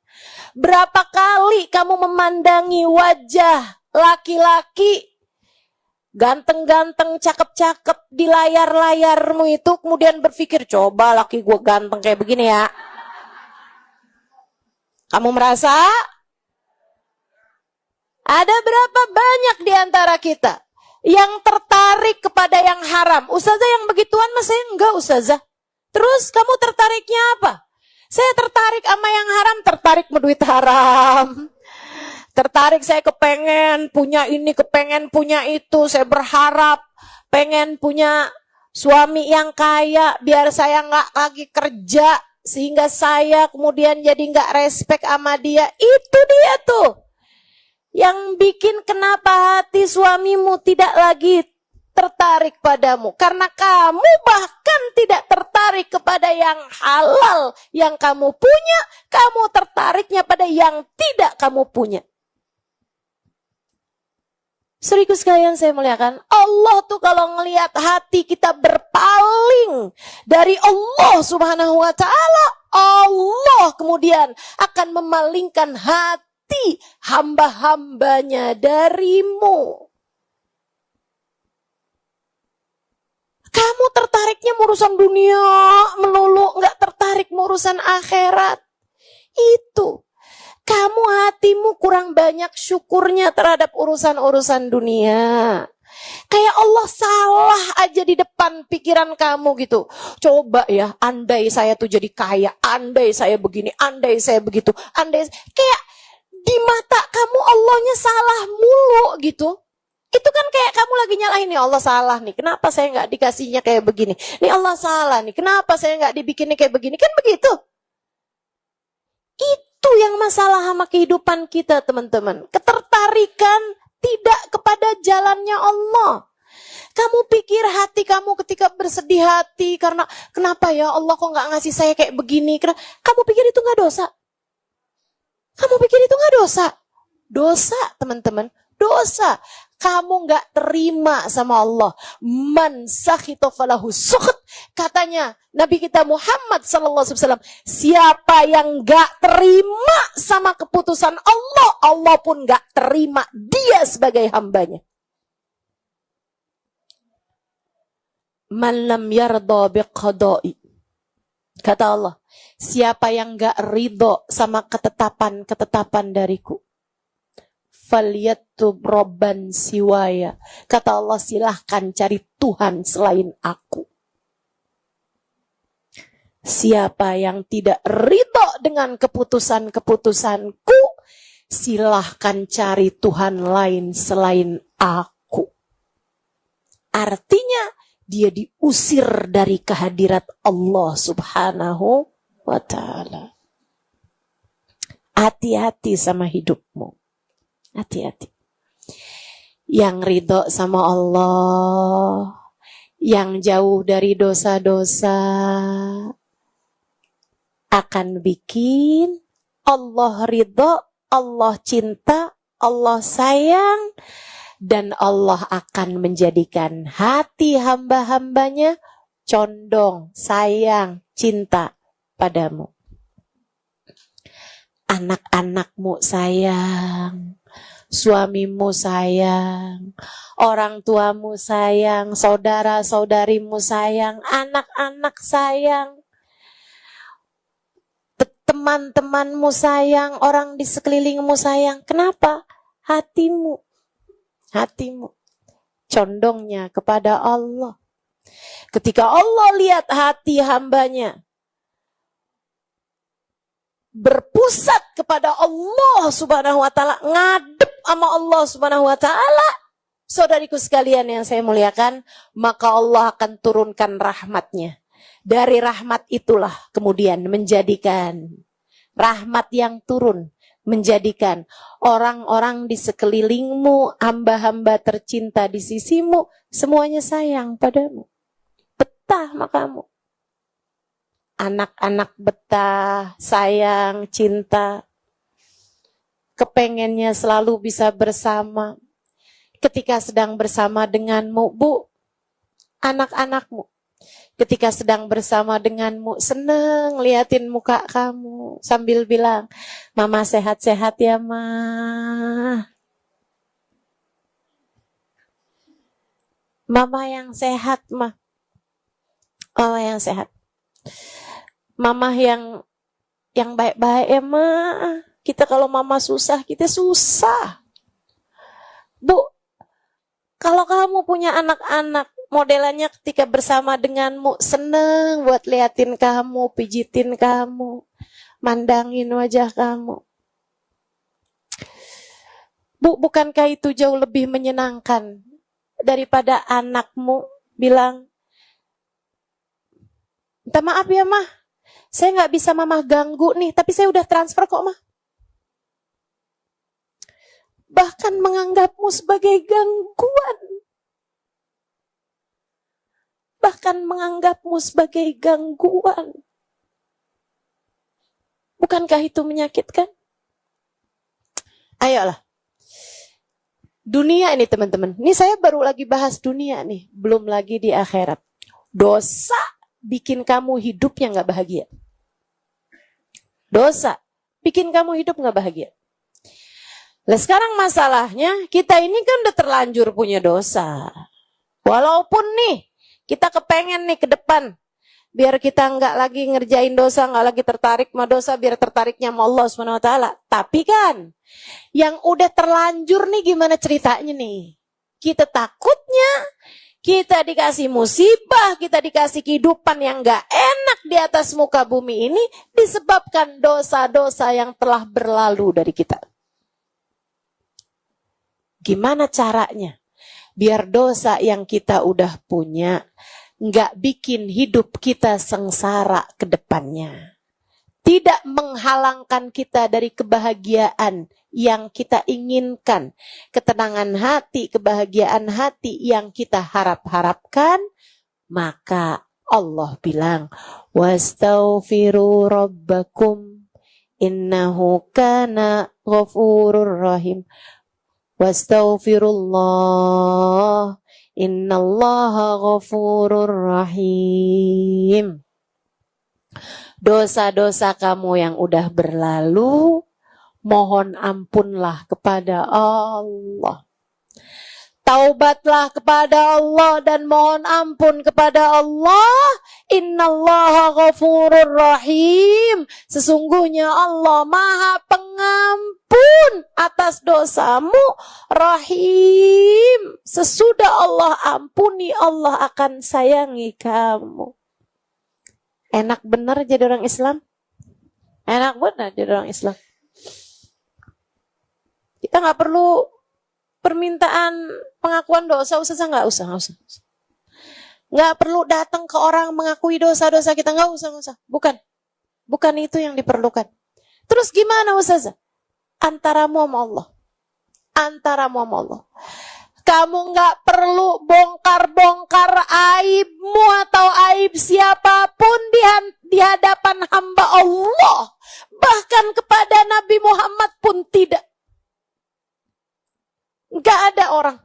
berapa kali kamu memandangi wajah laki-laki ganteng-ganteng, cakep-cakep di layar-layarmu itu, kemudian berpikir, coba laki gue ganteng kayak begini ya. Kamu merasa? Ada berapa banyak di antara kita yang tertarik kepada yang haram? Ustazah, yang begituan mas saya enggak ustazah. Terus kamu tertariknya apa? Saya tertarik sama yang haram, tertarik menduit haram. Tertarik, saya kepengen punya ini, kepengen punya itu. Saya berharap pengen punya suami yang kaya biar saya nggak lagi kerja, sehingga saya kemudian jadi nggak respect sama dia. Itu dia tuh yang bikin kenapa hati suamimu tidak lagi tertarik padamu. Karena kamu bahkan tidak tertarik kepada yang halal yang kamu punya, kamu tertariknya pada yang tidak kamu punya. Saudaraku sekalian saya muliakan, Allah tuh kalau ngelihat hati kita berpaling dari Allah Subhanahu wa taala, Allah kemudian akan memalingkan hati hamba-hambanya darimu. Kamu tertariknya urusan dunia melulu, nggak tertarik urusan akhirat. Itu kamu hatimu kurang banyak syukurnya terhadap urusan-urusan dunia. Kayak Allah salah aja di depan pikiran kamu gitu. Coba ya, andai saya tuh jadi kaya, andai saya begini, andai saya begitu, andai kayak di mata kamu Allahnya salah mulu gitu. Itu kan kayak kamu lagi nyalahin, nih Allah salah nih, kenapa saya nggak dikasihnya kayak begini? Nih Allah salah nih, kenapa saya nggak dibikinnya kayak begini? Kan begitu. Itu yang masalah sama kehidupan kita teman-teman. Ketertarikan tidak kepada jalannya Allah. Kamu pikir hati kamu ketika bersedih hati karena kenapa ya Allah kok nggak ngasih saya kayak begini? Kamu pikir itu nggak dosa? Kamu pikir itu nggak dosa? Dosa teman-teman, dosa. Kamu nggak terima sama Allah. Man sakhita falahu sukht. Katanya Nabi kita Muhammad SAW, siapa yang nggak terima sama keputusan Allah, Allah pun nggak terima dia sebagai hambanya. Man lam yarda biqada'i. Kata Allah, siapa yang nggak ridho sama ketetapan-ketetapan dariku, falyatub robban siwaya. Kata Allah, silahkan cari Tuhan selain aku. Siapa yang tidak ridho dengan keputusan-keputusanku, silahkan cari Tuhan lain selain aku. Artinya dia diusir dari kehadirat Allah Subhanahu wa ta'ala. Hati-hati sama hidupmu. Hati-hati. Yang ridho sama Allah, yang jauh dari dosa-dosa, akan bikin Allah ridho, Allah cinta, Allah sayang, dan Allah akan menjadikan hati hamba-hambanya condong, sayang, cinta padamu. Anak-anakmu sayang, suamimu sayang, orang tuamu sayang, saudara-saudarimu sayang, anak-anak sayang, teman-temanmu sayang, orang di sekelilingmu sayang. Kenapa? Hatimu condongnya kepada Allah. Ketika Allah lihat hati hambanya berpusat kepada Allah Subhanahu wa ta'ala, ngadep sama Allah Subhanahu wa ta'ala, saudariku sekalian yang saya muliakan, maka Allah akan turunkan rahmatnya. Dari rahmat itulah kemudian menjadikan rahmat yang turun menjadikan orang-orang di sekelilingmu, hamba-hamba tercinta di sisimu, semuanya sayang padamu. Betah sama kamu. Anak-anak betah, sayang, cinta. Kepengennya selalu bisa bersama. Ketika sedang bersama denganmu, Bu, anak-anakmu. Ketika sedang bersama denganmu, seneng liatin muka kamu. Sambil bilang, Mama sehat-sehat ya, Ma. Mama yang sehat, Ma. Mama yang sehat. Mama yang baik-baik ya, Ma. Kita kalau Mama susah, kita susah. Bu, kalau kamu punya anak-anak, modelannya ketika bersama denganmu, seneng buat liatin kamu, pijitin kamu, mandangin wajah kamu. Bu, bukankah itu jauh lebih menyenangkan daripada anakmu bilang, minta maaf ya, Mah, saya nggak bisa Mama ganggu nih, tapi saya udah transfer kok, Mah. Bahkan menganggapmu sebagai gangguan. Bahkan menganggapmu sebagai gangguan. Bukankah itu menyakitkan? Ayolah. Dunia ini teman-teman. Ini saya baru lagi bahas dunia nih. Belum lagi di akhirat. Dosa bikin kamu hidupnya gak bahagia. Dosa bikin kamu hidup gak bahagia. Nah sekarang masalahnya kita ini kan udah terlanjur punya dosa. Walaupun nih kita kepengen nih ke depan biar kita nggak lagi ngerjain dosa, nggak lagi tertarik sama dosa, biar tertariknya sama Allah SWT. Tapi kan yang udah terlanjur nih gimana ceritanya nih? Kita takutnya kita dikasih musibah, kita dikasih kehidupan yang nggak enak di atas muka bumi ini disebabkan dosa-dosa yang telah berlalu dari kita. Gimana caranya? Biar dosa yang kita udah punya nggak bikin hidup kita sengsara ke depannya. Tidak menghalangkan kita dari kebahagiaan yang kita inginkan. Ketenangan hati, kebahagiaan hati yang kita harap-harapkan. Maka Allah bilang, wastaghfiru rabbakum innahu kana ghafurur rahim. Wastaghfirullah innallaha ghafurur rahim. Dosa-dosa kamu yang udah berlalu, mohon ampunlah kepada Allah. Taubatlah kepada Allah dan mohon ampun kepada Allah. Innallaha ghafurur rahim. Sesungguhnya Allah Maha Pengampun atas dosamu, Rahim. Sesudah Allah ampuni, Allah akan sayangi kamu. Enak benar jadi orang Islam? Enak benar jadi orang Islam. Kita nggak perlu permintaan pengakuan dosa, usah. Nggak perlu datang ke orang mengakui dosa-dosa kita, nggak usah. Bukan itu yang diperlukan. Terus gimana Ustazah? Antaramu sama Allah. Kamu nggak perlu bongkar-bongkar aibmu atau aib siapapun di hadapan hamba Allah. Bahkan kepada Nabi Muhammad pun tidak. Nggak ada orang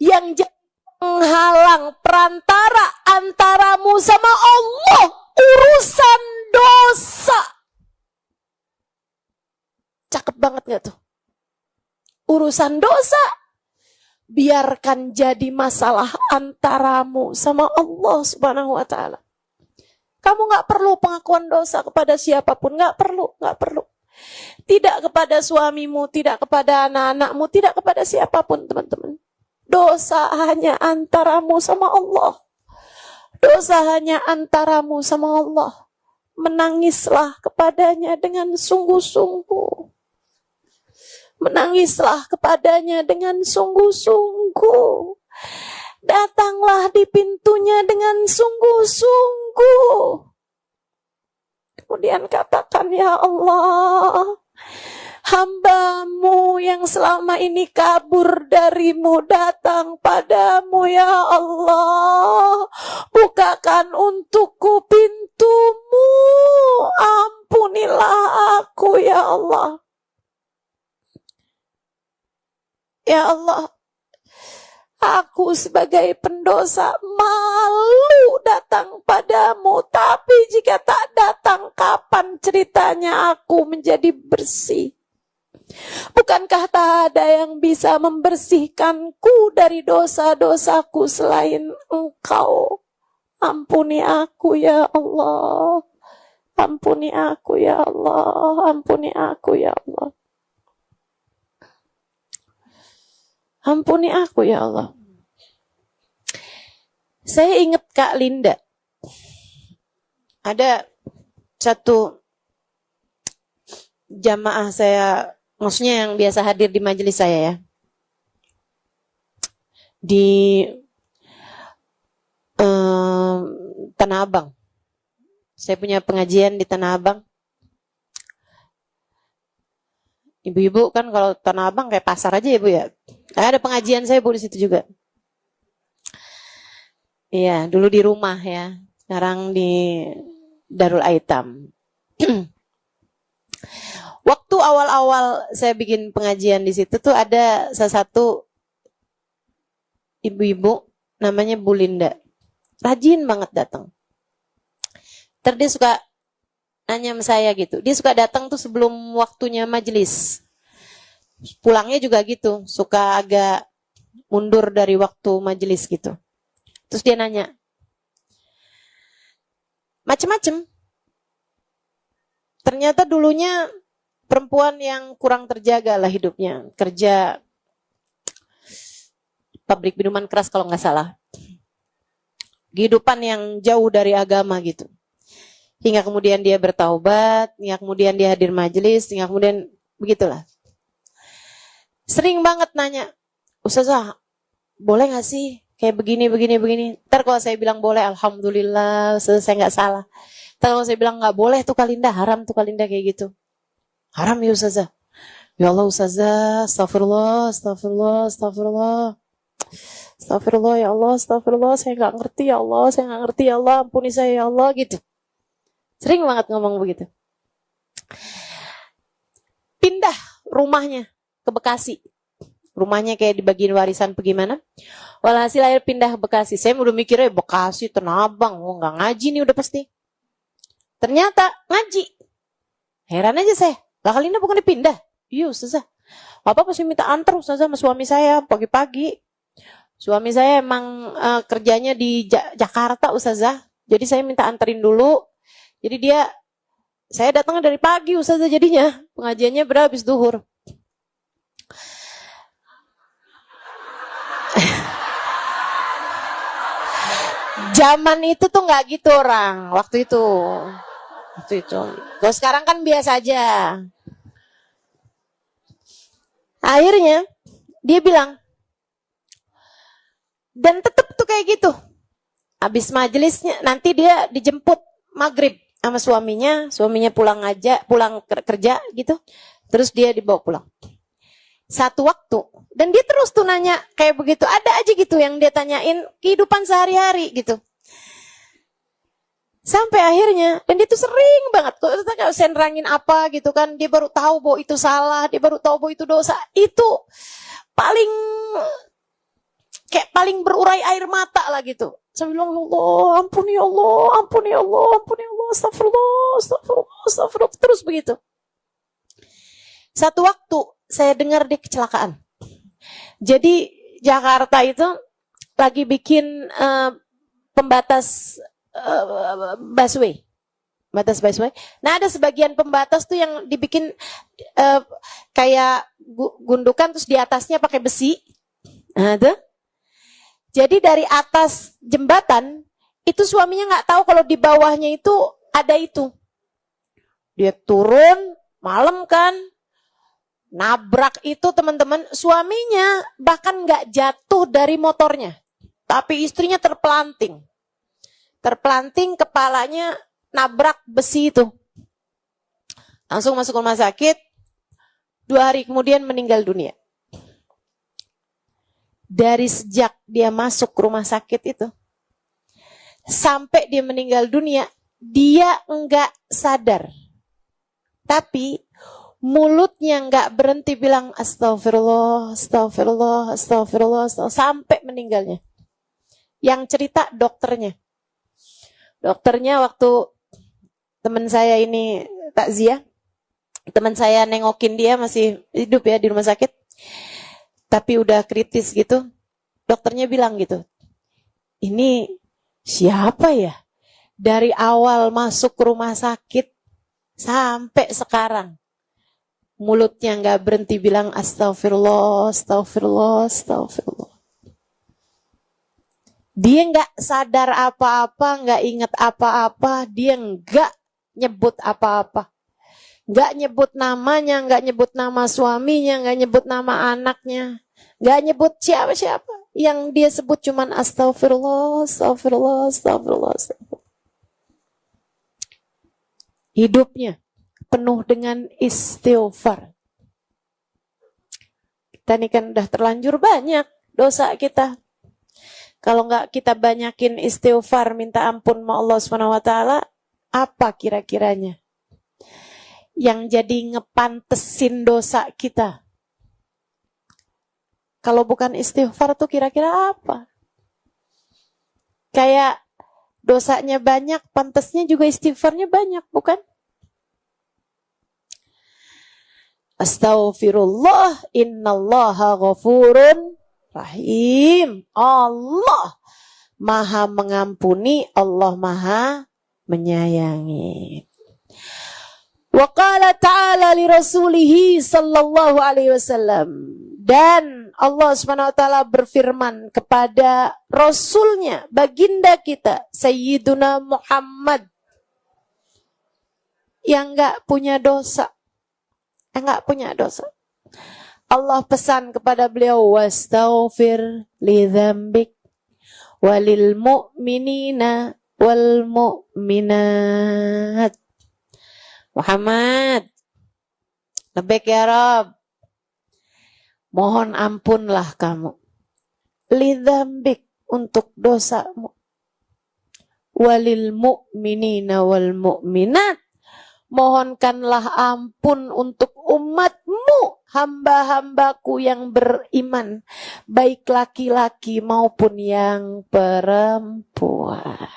yang jadi penghalang perantara antaramu sama Allah. Urusan dosa. Cakep banget gak tuh? Urusan dosa. Biarkan jadi masalah antaramu sama Allah Subhanahu wa ta'ala. Kamu gak perlu pengakuan dosa kepada siapapun. Gak perlu. Tidak kepada suamimu, tidak kepada anak-anakmu, tidak kepada siapapun teman-teman. Dosa hanya antaramu sama Allah. Dosa hanya antaramu sama Allah. Menangislah kepadanya dengan sungguh-sungguh. Menangislah kepadanya dengan sungguh-sungguh. Datanglah di pintunya dengan sungguh-sungguh. Kemudian katakan, ya Allah, Hamba-Mu yang selama ini kabur dari-Mu datang padamu ya Allah. Bukakan untukku pintu-Mu. Ampunilah aku ya Allah. Ya Allah, aku sebagai pendosa malu datang padamu. Tapi jika tak datang, kapan ceritanya aku menjadi bersih? Bukankah tak ada yang bisa membersihkanku dari dosa-dosaku selain Engkau? Ampuni aku ya Allah. Ampuni aku ya Allah. Ampuni aku ya Allah. Ampuni aku ya Allah. Saya ingat Kak Linda. Ada satu jamaah saya, maksudnya yang biasa hadir di majelis saya ya. Di Tanah Abang. Saya punya pengajian di Tanah Abang. Ibu-ibu kan kalau Tanah Abang kayak pasar aja ya Bu ya. Ada pengajian saya Bu di situ juga. Iya, dulu di rumah ya. Sekarang di Darul Aitam. Waktu awal-awal saya bikin pengajian di situ tuh ada salah satu ibu-ibu namanya Bu Linda. Rajin banget datang. Terus dia suka nanya sama saya gitu. Dia suka datang tuh sebelum waktunya majelis. Pulangnya juga gitu, suka agak mundur dari waktu majelis gitu. Terus dia nanya, macem-macem. Ternyata dulunya perempuan yang kurang terjaga lah hidupnya. Kerja pabrik minuman keras kalau nggak salah. Kehidupan yang jauh dari agama gitu. Hingga kemudian dia bertaubat, hingga kemudian dia hadir majelis, hingga kemudian begitulah. Sering banget nanya, Ustazah, boleh gak sih kayak begini. Ntar kalau saya bilang boleh, alhamdulillah, Ustazah saya gak salah. Ntar kalau saya bilang gak boleh tuh Kalinda, haram tuh Kalinda kayak gitu. Haram ya Ustazah. Ya Allah Ustazah, astagfirullah, ya Allah, astagfirullah, saya gak ngerti ya Allah, ampuni saya ya Allah, gitu. Sering banget ngomong begitu. Pindah rumahnya ke Bekasi. Rumahnya kayak di bagian warisan bagaimana. Walhasil akhir pindah ke Bekasi. Saya udah mikirnya Bekasi, Tanah Abang. Oh gak ngaji nih udah pasti. Ternyata ngaji. Heran aja saya. Lah Kalinda bukan dipindah? Iya Ustazah. Apa pasti minta antar Ustazah sama suami saya pagi-pagi. Suami saya emang kerjanya di Jakarta Ustazah. Jadi saya minta anterin dulu. Jadi saya datangnya dari pagi Ustazah jadinya. Pengajiannya berhabis duhur. Zaman itu tuh nggak gitu orang. Waktu itu. Kalau sekarang kan biasa aja. Akhirnya dia bilang, dan tetap tuh kayak gitu. Habis majelisnya nanti dia dijemput maghrib sama suaminya pulang kerja gitu. Terus dia dibawa pulang. Satu waktu, dan dia terus tuh nanya kayak begitu, ada aja gitu yang dia tanyain kehidupan sehari-hari gitu. Sampai akhirnya, dan dia tuh sering banget, kalau saya nerangin apa gitu kan, dia baru tahu bahwa itu salah, dia baru tahu bahwa itu dosa. Itu paling berurai air mata lah gitu. Saya bilang, Allah, ampuni Allah, astagfirullah, terus begitu. Satu waktu, saya dengar dia kecelakaan. Jadi Jakarta itu lagi bikin pembatas busway. Nah ada sebagian pembatas tuh yang dibikin kayak gundukan terus di atasnya pakai besi. Nah, tuh. Jadi dari atas jembatan itu suaminya nggak tahu kalau di bawahnya itu ada itu. Dia turun malam kan. Nabrak itu teman-teman, suaminya bahkan nggak jatuh dari motornya, tapi istrinya terpelanting kepalanya nabrak besi itu, langsung masuk rumah sakit, 2 hari kemudian meninggal dunia. Dari sejak dia masuk rumah sakit itu, sampai dia meninggal dunia, dia enggak sadar. Tapi mulutnya enggak berhenti bilang astagfirullah, astagfirullah, astagfirullah, astagfirullah, sampai meninggalnya. Yang cerita dokternya. Dokternya waktu teman saya ini takziah, teman saya nengokin dia masih hidup ya di rumah sakit, tapi udah kritis gitu. Dokternya bilang gitu, ini siapa ya? Dari awal masuk rumah sakit sampai sekarang mulutnya nggak berhenti bilang astagfirullah, astagfirullah, astagfirullah. Dia nggak sadar apa-apa, nggak ingat apa-apa, dia nggak nyebut apa-apa. Nggak nyebut namanya, nggak nyebut nama suaminya, nggak nyebut nama anaknya, nggak nyebut siapa-siapa. Yang dia sebut cuman astagfirullah, astagfirullah, astagfirullah, astagfirullah. Hidupnya penuh dengan istighfar. Kita ini kan udah terlanjur banyak dosa kita. Kalau nggak kita banyakin istighfar, minta ampun sama Allah SWT, apa kira-kiranya yang jadi ngepantesin dosa kita? Kalau bukan istighfar tuh kira-kira apa? Kayak dosanya banyak, pantesnya juga istighfarnya banyak, bukan? Astaghfirullah, innallaha ghafurun rahim. Allah Maha mengampuni, Allah Maha menyayangi. Wa qala ta'ala li rasulihi sallallahu alaihi wasallam. Dan Allah SWT berfirman kepada Rasulnya, baginda kita, Sayyiduna Muhammad, yang enggak punya dosa. Enggak punya dosa. Allah pesan kepada beliau, wastaghfir li dzambik walil mu'minina wal mu'minat. Muhammad, labbaik ya Rabb, mohon ampunlah kamu li dzambik, untuk dosamu, walil mu'minina wal mu'minat, mohonkanlah ampun untuk umatmu, hamba-hambaku yang beriman, baik laki-laki maupun yang perempuan.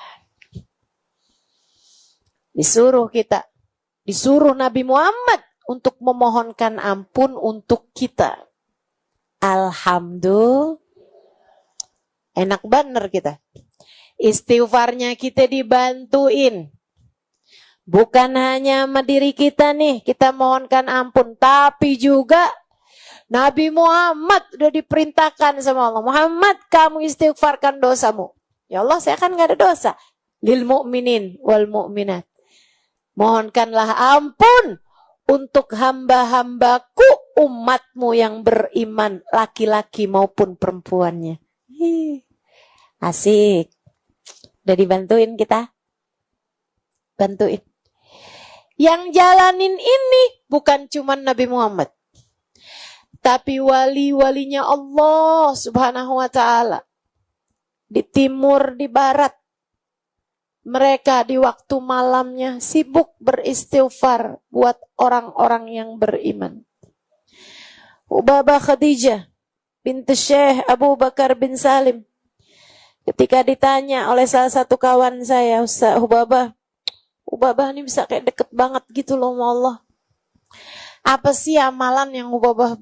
Disuruh Nabi Muhammad untuk memohonkan ampun untuk kita. Alhamdulillah, enak bener kita. Istighfarnya kita dibantuin. Bukan hanya sama diri kita nih, kita mohonkan ampun. Tapi juga Nabi Muhammad udah diperintahkan sama Allah. Muhammad, kamu istighfarkan dosamu. Ya Allah, saya kan gak ada dosa. Lil mu'minin wal mu'minat. Mohonkanlah ampun untuk hamba-hambaku, umatmu yang beriman, laki-laki maupun perempuannya. Asik. Udah dibantuin kita? Bantuin. Yang jalanin ini bukan cuma Nabi Muhammad, tapi wali-walinya Allah Subhanahu wa ta'ala. Di timur, di barat. Mereka di waktu malamnya sibuk beristighfar buat orang-orang yang beriman. Ubabah Khadijah binti Syekh Abu Bakar bin Salim, ketika ditanya oleh salah satu kawan saya, Ustaz Ubabah ini bisa kayak deket banget gitu loh sama Allah. Apa sih amalan yang Ubabah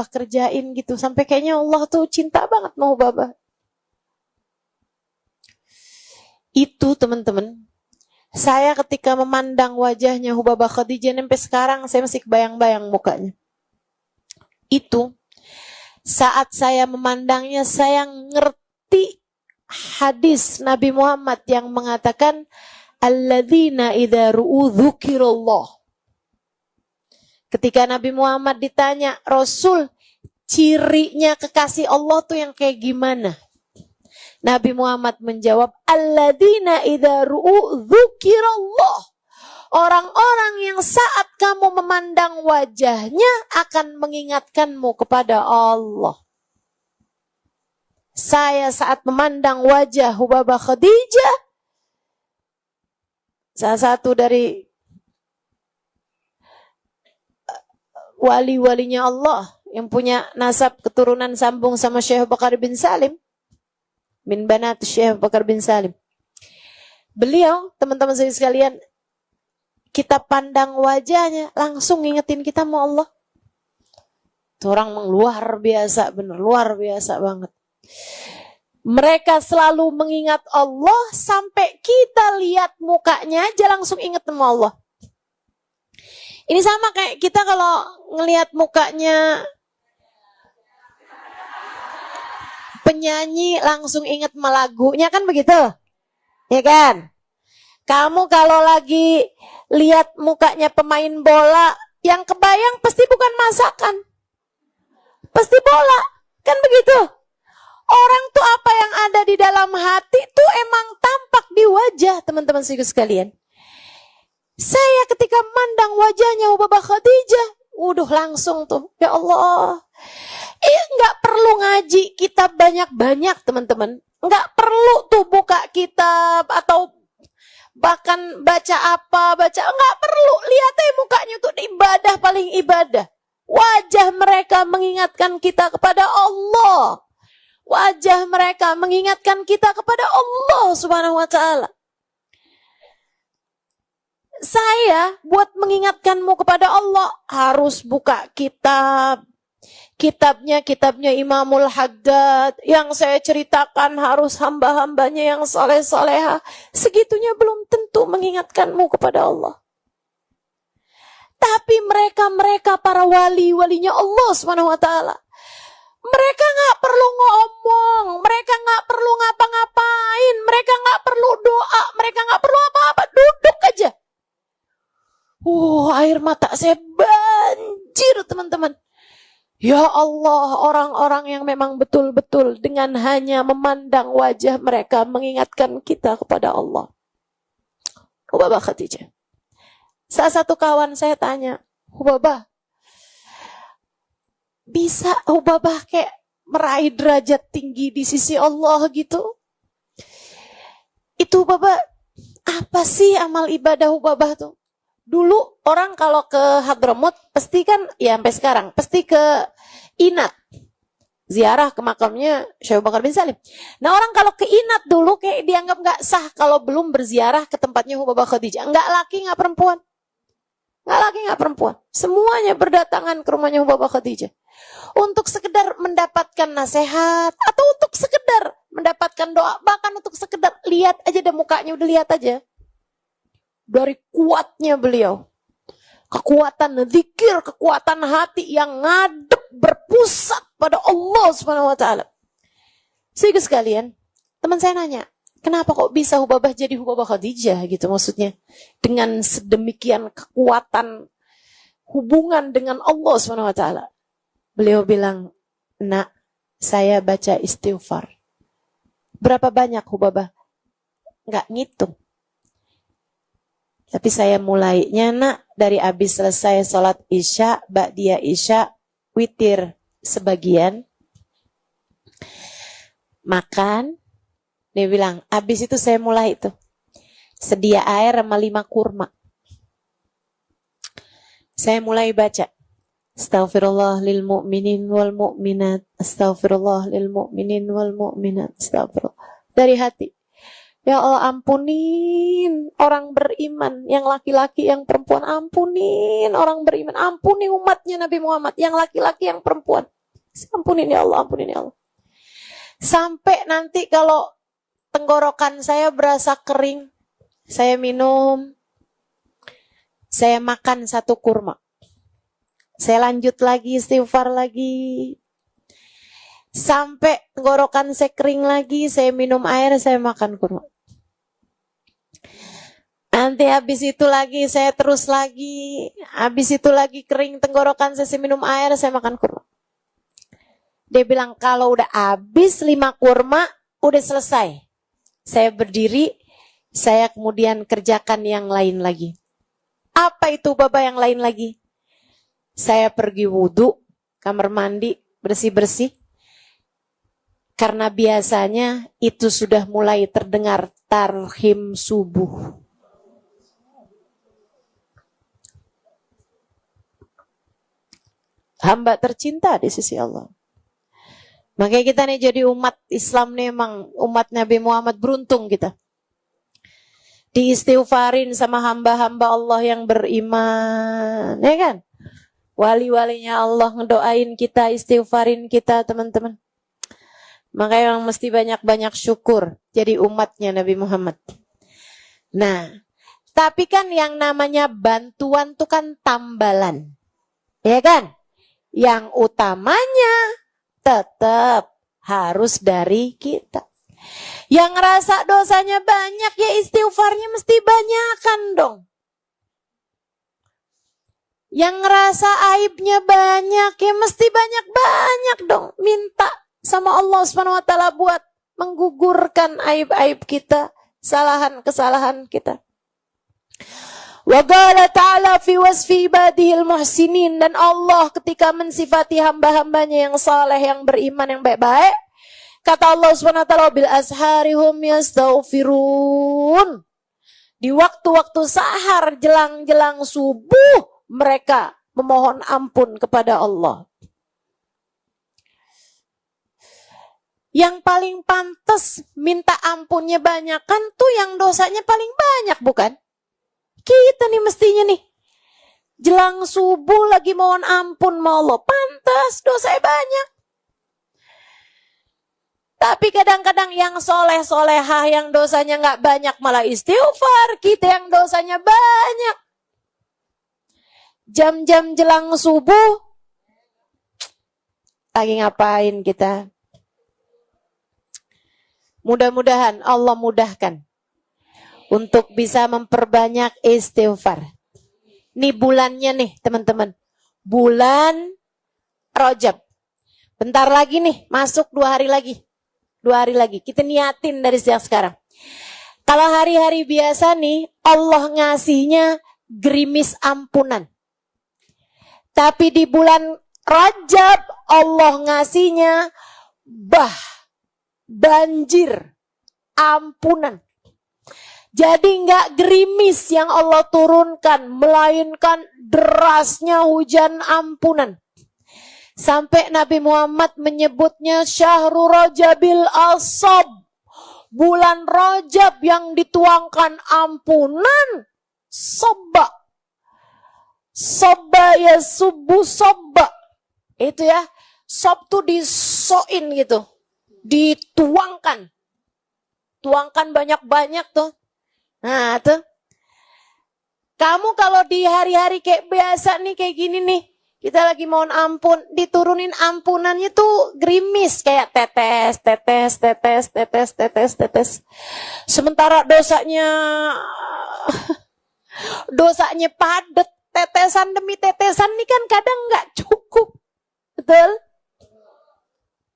kerjain gitu, sampai kayaknya Allah tuh cinta banget sama Ubabah. Itu teman-teman, saya ketika memandang wajahnya Ubabah Khadijah sampai sekarang saya masih kebayang-bayang mukanya. Itu saat saya memandangnya, saya ngerti hadis Nabi Muhammad yang mengatakan alladzina idza ru'u dzukirallah. Ketika Nabi Muhammad ditanya, Rasul, cirinya kekasih Allah tuh yang kayak gimana? Nabi Muhammad menjawab, alladzina idza ru'u dzukirallah. Orang-orang yang saat kamu memandang wajahnya akan mengingatkanmu kepada Allah. Saya saat memandang wajah Hubabah Khadijah, salah satu dari wali-walinya Allah yang punya nasab keturunan sambung sama Syekh Bakar bin Salim, min banat Syekh Bakar bin Salim. Beliau, teman-teman sekalian, kita pandang wajahnya, langsung ngingetin kita sama Allah. Itu orang luar biasa, bener luar biasa banget. Mereka selalu mengingat Allah sampai kita lihat mukanya aja langsung ingat sama Allah. Ini sama kayak kita kalau ngelihat mukanya penyanyi langsung ingat sama lagunya, kan begitu? Ya kan? Kamu kalau lagi lihat mukanya pemain bola, yang kebayang pasti bukan masakan. Pasti bola. Kan begitu? Orang tuh apa yang ada di dalam hati tuh emang tampak di wajah, teman-teman sekalian. Saya ketika mandang wajahnya Hubabah Khadijah, langsung tuh, ya Allah. Nggak perlu ngaji kitab banyak-banyak, teman-teman. Nggak perlu tuh buka kitab atau bahkan baca nggak perlu. Lihat aja mukanya tuh ibadah, paling ibadah. Wajah mereka mengingatkan kita kepada Allah. Wajah mereka mengingatkan kita kepada Allah Subhanahu wa ta'ala. Saya buat mengingatkanmu kepada Allah harus buka kitab. Kitabnya Imamul Haddad yang saya ceritakan harus hamba-hambanya yang soleh-soleha. Segitunya belum tentu mengingatkanmu kepada Allah. Tapi mereka para walinya Allah Subhanahu wa ta'ala, mereka nggak perlu ngomong, mereka nggak perlu ngapa-ngapain, mereka nggak perlu doa, mereka nggak perlu apa-apa, duduk aja. Air mata saya banjir, teman-teman. Ya Allah, orang-orang yang memang betul-betul dengan hanya memandang wajah mereka mengingatkan kita kepada Allah. Hubabah Khadijah. Salah satu kawan saya tanya, Hubabah, bisa Hubabah kayak meraih derajat tinggi di sisi Allah gitu? Itu Hubabah, apa sih amal ibadah Hubabah tuh? Dulu orang kalau ke Hadramut pasti kan, ya sampai sekarang, pasti ke Inat. Ziarah ke makamnya Syekh Bakar bin Salim. Nah orang kalau ke Inat dulu kayak dianggap gak sah kalau belum berziarah ke tempatnya Hubabah Khadijah. Nggak laki, nggak perempuan. Nggak laki, nggak perempuan. Semuanya berdatangan ke rumahnya Hubabah Khadijah. Untuk sekedar mendapatkan nasihat, atau untuk sekedar mendapatkan doa, bahkan untuk sekedar lihat aja deh mukanya, udah lihat aja. Dari kuatnya beliau, kekuatan zikir, kekuatan hati yang ngadep berpusat pada Allah Subhanahu wa ta'ala. Sehingga sekalian, teman saya nanya, kenapa kok bisa Hubabah jadi Hubabah Khadijah gitu maksudnya? Dengan sedemikian kekuatan hubungan dengan Allah Subhanahu wa ta'ala. Beliau bilang, nak, saya baca istighfar. Berapa banyak Hubabah? Nggak ngitung. Tapi saya mulainya, nak, dari habis selesai sholat isya, ba'diyah isya, witir sebagian, makan. Dia bilang, habis itu saya mulai itu. Sedia air sama 5 kurma. Saya mulai baca. Astaghfirullah lil mu'minin wal mu'minat. Astaghfirullah lil mu'minin wal mu'minat. Astaghfirullah. Dari hati. Ya Allah, ampunin orang beriman, yang laki-laki, yang perempuan, ampunin orang beriman, ampuni umatnya Nabi Muhammad, yang laki-laki, yang perempuan. Ampunin ya Allah, ampunin ya Allah. Sampai nanti kalau tenggorokan saya berasa kering, saya minum, saya makan 1 kurma. Saya lanjut lagi, istighfar lagi. Sampai tenggorokan saya kering lagi, saya minum air, saya makan kurma. Nanti habis itu lagi, saya terus lagi. Habis itu lagi kering tenggorokan, saya minum air, saya makan kurma. Dia bilang, kalau udah habis 5 kurma, udah selesai. Saya berdiri, saya kemudian kerjakan yang lain lagi. Apa itu Bapak yang lain lagi? Saya pergi wudhu, kamar mandi, bersih-bersih. Karena biasanya itu sudah mulai terdengar tarhim subuh. Hamba tercinta di sisi Allah. Makanya kita nih jadi umat Islam nih, emang umat Nabi Muhammad, beruntung kita. Diistighfarin sama hamba-hamba Allah yang beriman, ya kan? Wali-walinya Allah ngedoain kita, istighfarin kita, teman-teman. Makanya yang mesti banyak-banyak syukur jadi umatnya Nabi Muhammad. Nah, tapi kan yang namanya bantuan itu kan tambalan, ya kan? Yang utamanya tetap harus dari kita. Yang ngerasa dosanya banyak, ya istighfarnya mesti banyakan dong. Yang ngerasa aibnya banyak, ya mesti banyak-banyak dong. Minta sama Allah SWT buat menggugurkan aib-aib kita, kesalahan-kesalahan kita. Wa qala ta'ala fi wasfi ibadihil muhsinin, dan Allah ketika mensifati hamba-hambanya yang saleh, yang beriman, yang baik-baik, kata Allah SWT, bil asharihum yastaghfirun. Di waktu-waktu sahar jelang-jelang subuh mereka memohon ampun kepada Allah. Yang paling pantas minta ampunnya banyak kan tuh yang dosanya paling banyak, bukan? Kita nih mestinya nih jelang subuh lagi mohon ampun sama Allah, pantas dosanya banyak. Tapi kadang-kadang yang soleh-solehah yang dosanya nggak banyak malah istighfar, kita yang dosanya banyak. Jam-jam jelang subuh lagi ngapain kita? Mudah-mudahan Allah mudahkan untuk bisa memperbanyak istighfar. Nih bulannya nih teman-teman. Bulan Rajab. Bentar lagi nih, masuk 2 hari lagi. 2 hari lagi. Kita niatin dari sejak sekarang. Kalau hari-hari biasa nih, Allah ngasihnya gerimis ampunan. Tapi di bulan Rajab, Allah ngasihnya banjir ampunan. Jadi nggak gerimis yang Allah turunkan, melainkan derasnya hujan ampunan. Sampai Nabi Muhammad menyebutnya Syahrul Rajabil Asab. Bulan Rajab yang dituangkan ampunan. Sobba ya subuh sobba. Itu ya, sob tuh disoin gitu. Dituangkan. Tuangkan banyak-banyak tuh. Nah tuh, kamu kalau di hari-hari kayak biasa nih, kayak gini nih, kita lagi mohon ampun, diturunin ampunannya tuh gerimis, kayak tetes. Sementara dosanya padet, tetesan demi tetesan nih kan kadang nggak cukup, betul?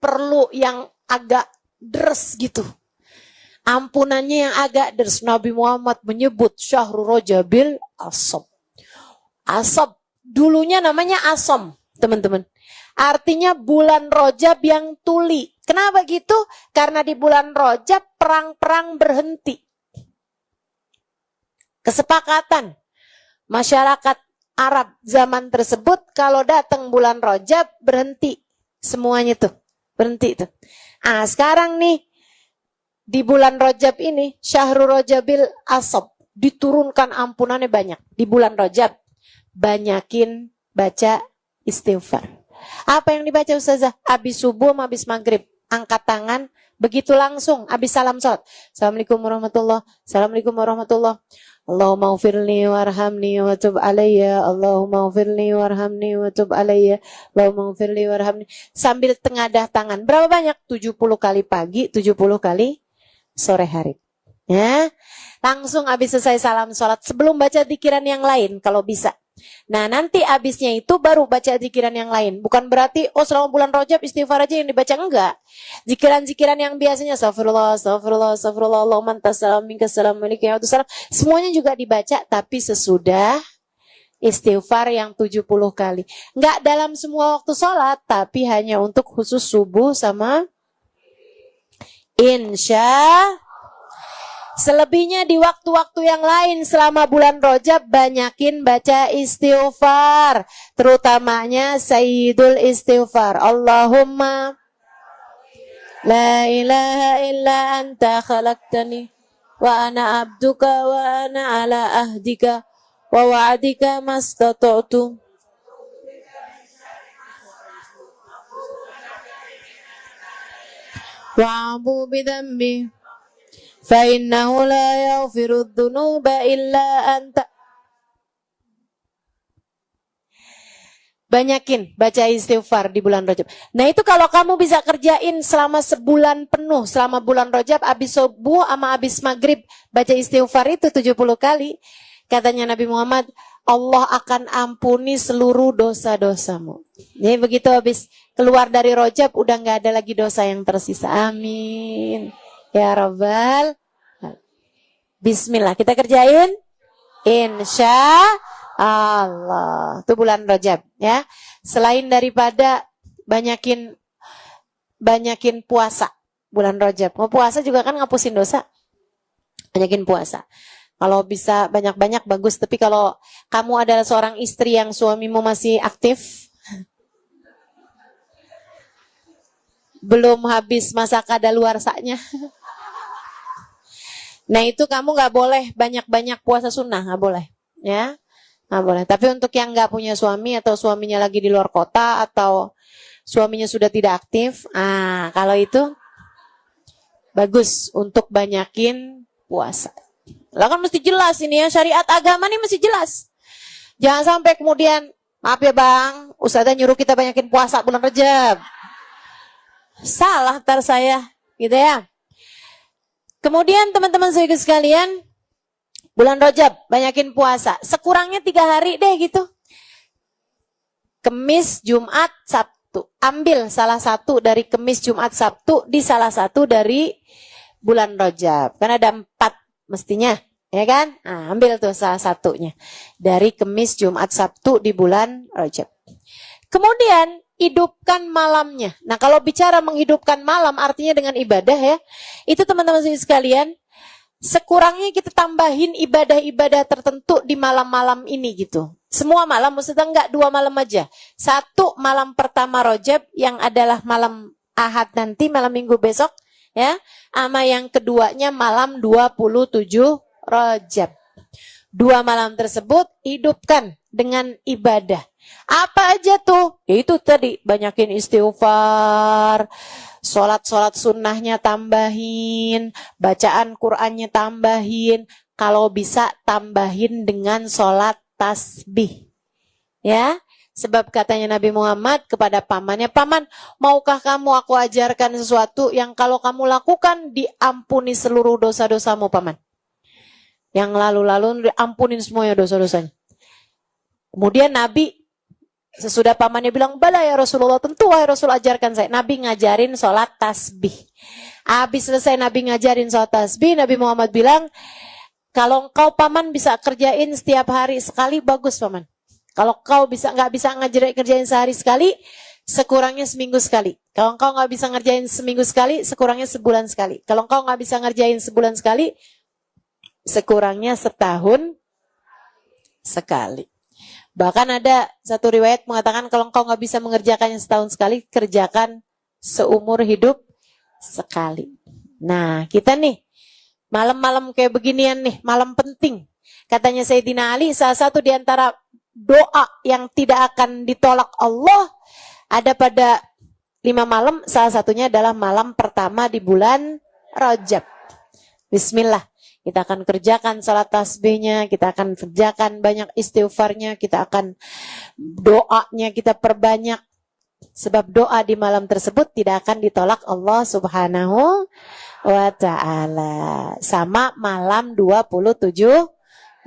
Perlu yang agak deres gitu. Ampunannya yang agak deres. Nabi Muhammad menyebut Syahrul Rajabil Asab. Asab dulunya namanya Asom, teman-teman. Artinya bulan Rajab yang tuli. Kenapa gitu? Karena di bulan Rajab perang-perang berhenti. Kesepakatan masyarakat Arab zaman tersebut kalau datang bulan Rajab berhenti semuanya tuh. Berhenti tuh. Ah, sekarang nih di bulan Rajab ini, Syahrul Rajabil Asab, diturunkan ampunannya banyak. Di bulan Rajab, banyakin baca istighfar. Apa yang dibaca Ustazah? Habis subuh, habis maghrib. Angkat tangan, begitu langsung, habis salam sholat. Assalamualaikum warahmatullahi wabarakatuh. Assalamualaikum warahmatullahi wabarakatuh. Allahumma ufirli warhamni wa tub alayya. Allahumma ufirli warhamni wa tub alayya. Allahumma ufirli warhamni. Sambil tengadah tangan. Berapa banyak? 70 kali pagi, 70 kali sore hari. Ya, langsung habis selesai salam sholat sebelum baca zikiran yang lain kalau bisa. Nah nanti habisnya itu baru baca zikiran yang lain. Bukan berarti selama bulan Rajab istighfar aja yang dibaca, enggak. Zikiran-zikiran yang biasanya astagfirullah, Allahumma antas salam minkas salam, semuanya juga dibaca, tapi sesudah istighfar yang 70 kali. Enggak dalam semua waktu sholat, tapi hanya untuk khusus subuh sama insya. Selebihnya di waktu-waktu yang lain selama bulan Rajab banyakin baca istighfar, terutamanya Sayyidul Istighfar. Allahumma la ilaha illa anta khalaqtani wa ana abduka wa ana ala ahdika wa wa'adika mastata'tu. Wa'afu bidhambi fa innahu la yaghfiru dhunuba illa anta. Banyakin baca istighfar di bulan Rajab. Nah itu kalau kamu bisa kerjain selama sebulan penuh, selama bulan Rajab, abis subuh sama abis maghrib, baca istighfar itu 70 kali. Katanya Nabi Muhammad, Allah akan ampuni seluruh dosa-dosamu. Jadi begitu habis keluar dari Rajab, udah gak ada lagi dosa yang tersisa. Amin. Ya Rabbal. Bismillah, kita kerjain. Insya Allah. Itu bulan Rajab ya. Selain daripada banyakin puasa bulan Rajab. Mau puasa juga kan ngapusin dosa. Banyakin puasa. Kalau bisa banyak-banyak bagus. Tapi kalau kamu adalah seorang istri yang suamimu masih aktif, belum habis masa kadaluarsanya, nah itu kamu nggak boleh banyak-banyak puasa sunnah, nggak boleh, ya, nggak boleh. Tapi untuk yang nggak punya suami atau suaminya lagi di luar kota atau suaminya sudah tidak aktif, kalau itu bagus untuk banyakin puasa. Lah kan mesti jelas ini ya, syariat agama ini mesti jelas. Jangan sampai kemudian, maaf ya bang, ustazah nyuruh kita banyakin puasa bulan Rajab. Salah ntar saya, gitu ya. Kemudian teman-teman sekalian, bulan Rajab banyakin puasa. Sekurangnya 3 hari deh gitu. Kemis, Jumat, Sabtu. Ambil salah satu dari Kemis, Jumat, Sabtu di salah satu dari bulan Rajab. Kan ada 4 mestinya, ya kan? Nah, ambil tuh salah satunya dari Kemis, Jumat, Sabtu di bulan Rajab. Kemudian hidupkan malamnya. Nah, kalau bicara menghidupkan malam artinya dengan ibadah ya. Itu teman-teman sekalian, sekurangnya kita tambahin ibadah-ibadah tertentu di malam-malam ini gitu. Semua malam, maksudnya enggak 2 malam aja. 1 malam pertama Rajab yang adalah malam Ahad nanti, malam Minggu besok ya. Sama yang keduanya malam 27 Rajab. 2 malam tersebut hidupkan dengan ibadah. Apa aja tuh? Itu tadi, banyakin istighfar, sholat sunnahnya tambahin, bacaan Qur'annya tambahin, kalau bisa tambahin dengan sholat tasbih. Ya, sebab katanya Nabi Muhammad kepada pamannya, paman, maukah kamu aku ajarkan sesuatu yang kalau kamu lakukan diampuni seluruh dosa-dosamu, paman? Yang lalu-lalu diampunin semuanya dosa-dosanya. Kemudian Nabi sesudah pamannya bilang, bala ya Rasulullah, tentu wahai Rasul ajarkan saya. Nabi ngajarin sholat tasbih. Habis selesai Nabi ngajarin sholat tasbih, Nabi Muhammad bilang, kalau engkau paman bisa kerjain setiap hari sekali, bagus paman. Kalau engkau nggak bisa ngerjain sehari sekali, sekurangnya seminggu sekali. Kalau engkau nggak bisa ngerjain seminggu sekali, sekurangnya sebulan sekali. Kalau engkau nggak bisa ngerjain sebulan sekali, sekurangnya setahun sekali. Bahkan ada satu riwayat mengatakan kalau engkau nggak bisa mengerjakannya setahun sekali, kerjakan seumur hidup sekali. Nah, kita nih, malam-malam kayak beginian nih, malam penting. Katanya Sayyidina Ali, salah satu di antara doa yang tidak akan ditolak Allah ada pada 5 malam, salah satunya adalah malam pertama di bulan Rajab. Bismillah. Kita akan kerjakan salat tasbihnya, kita akan kerjakan banyak istighfarnya, kita akan doanya kita perbanyak. Sebab doa di malam tersebut tidak akan ditolak Allah Subhanahu wa ta'ala. Sama malam 27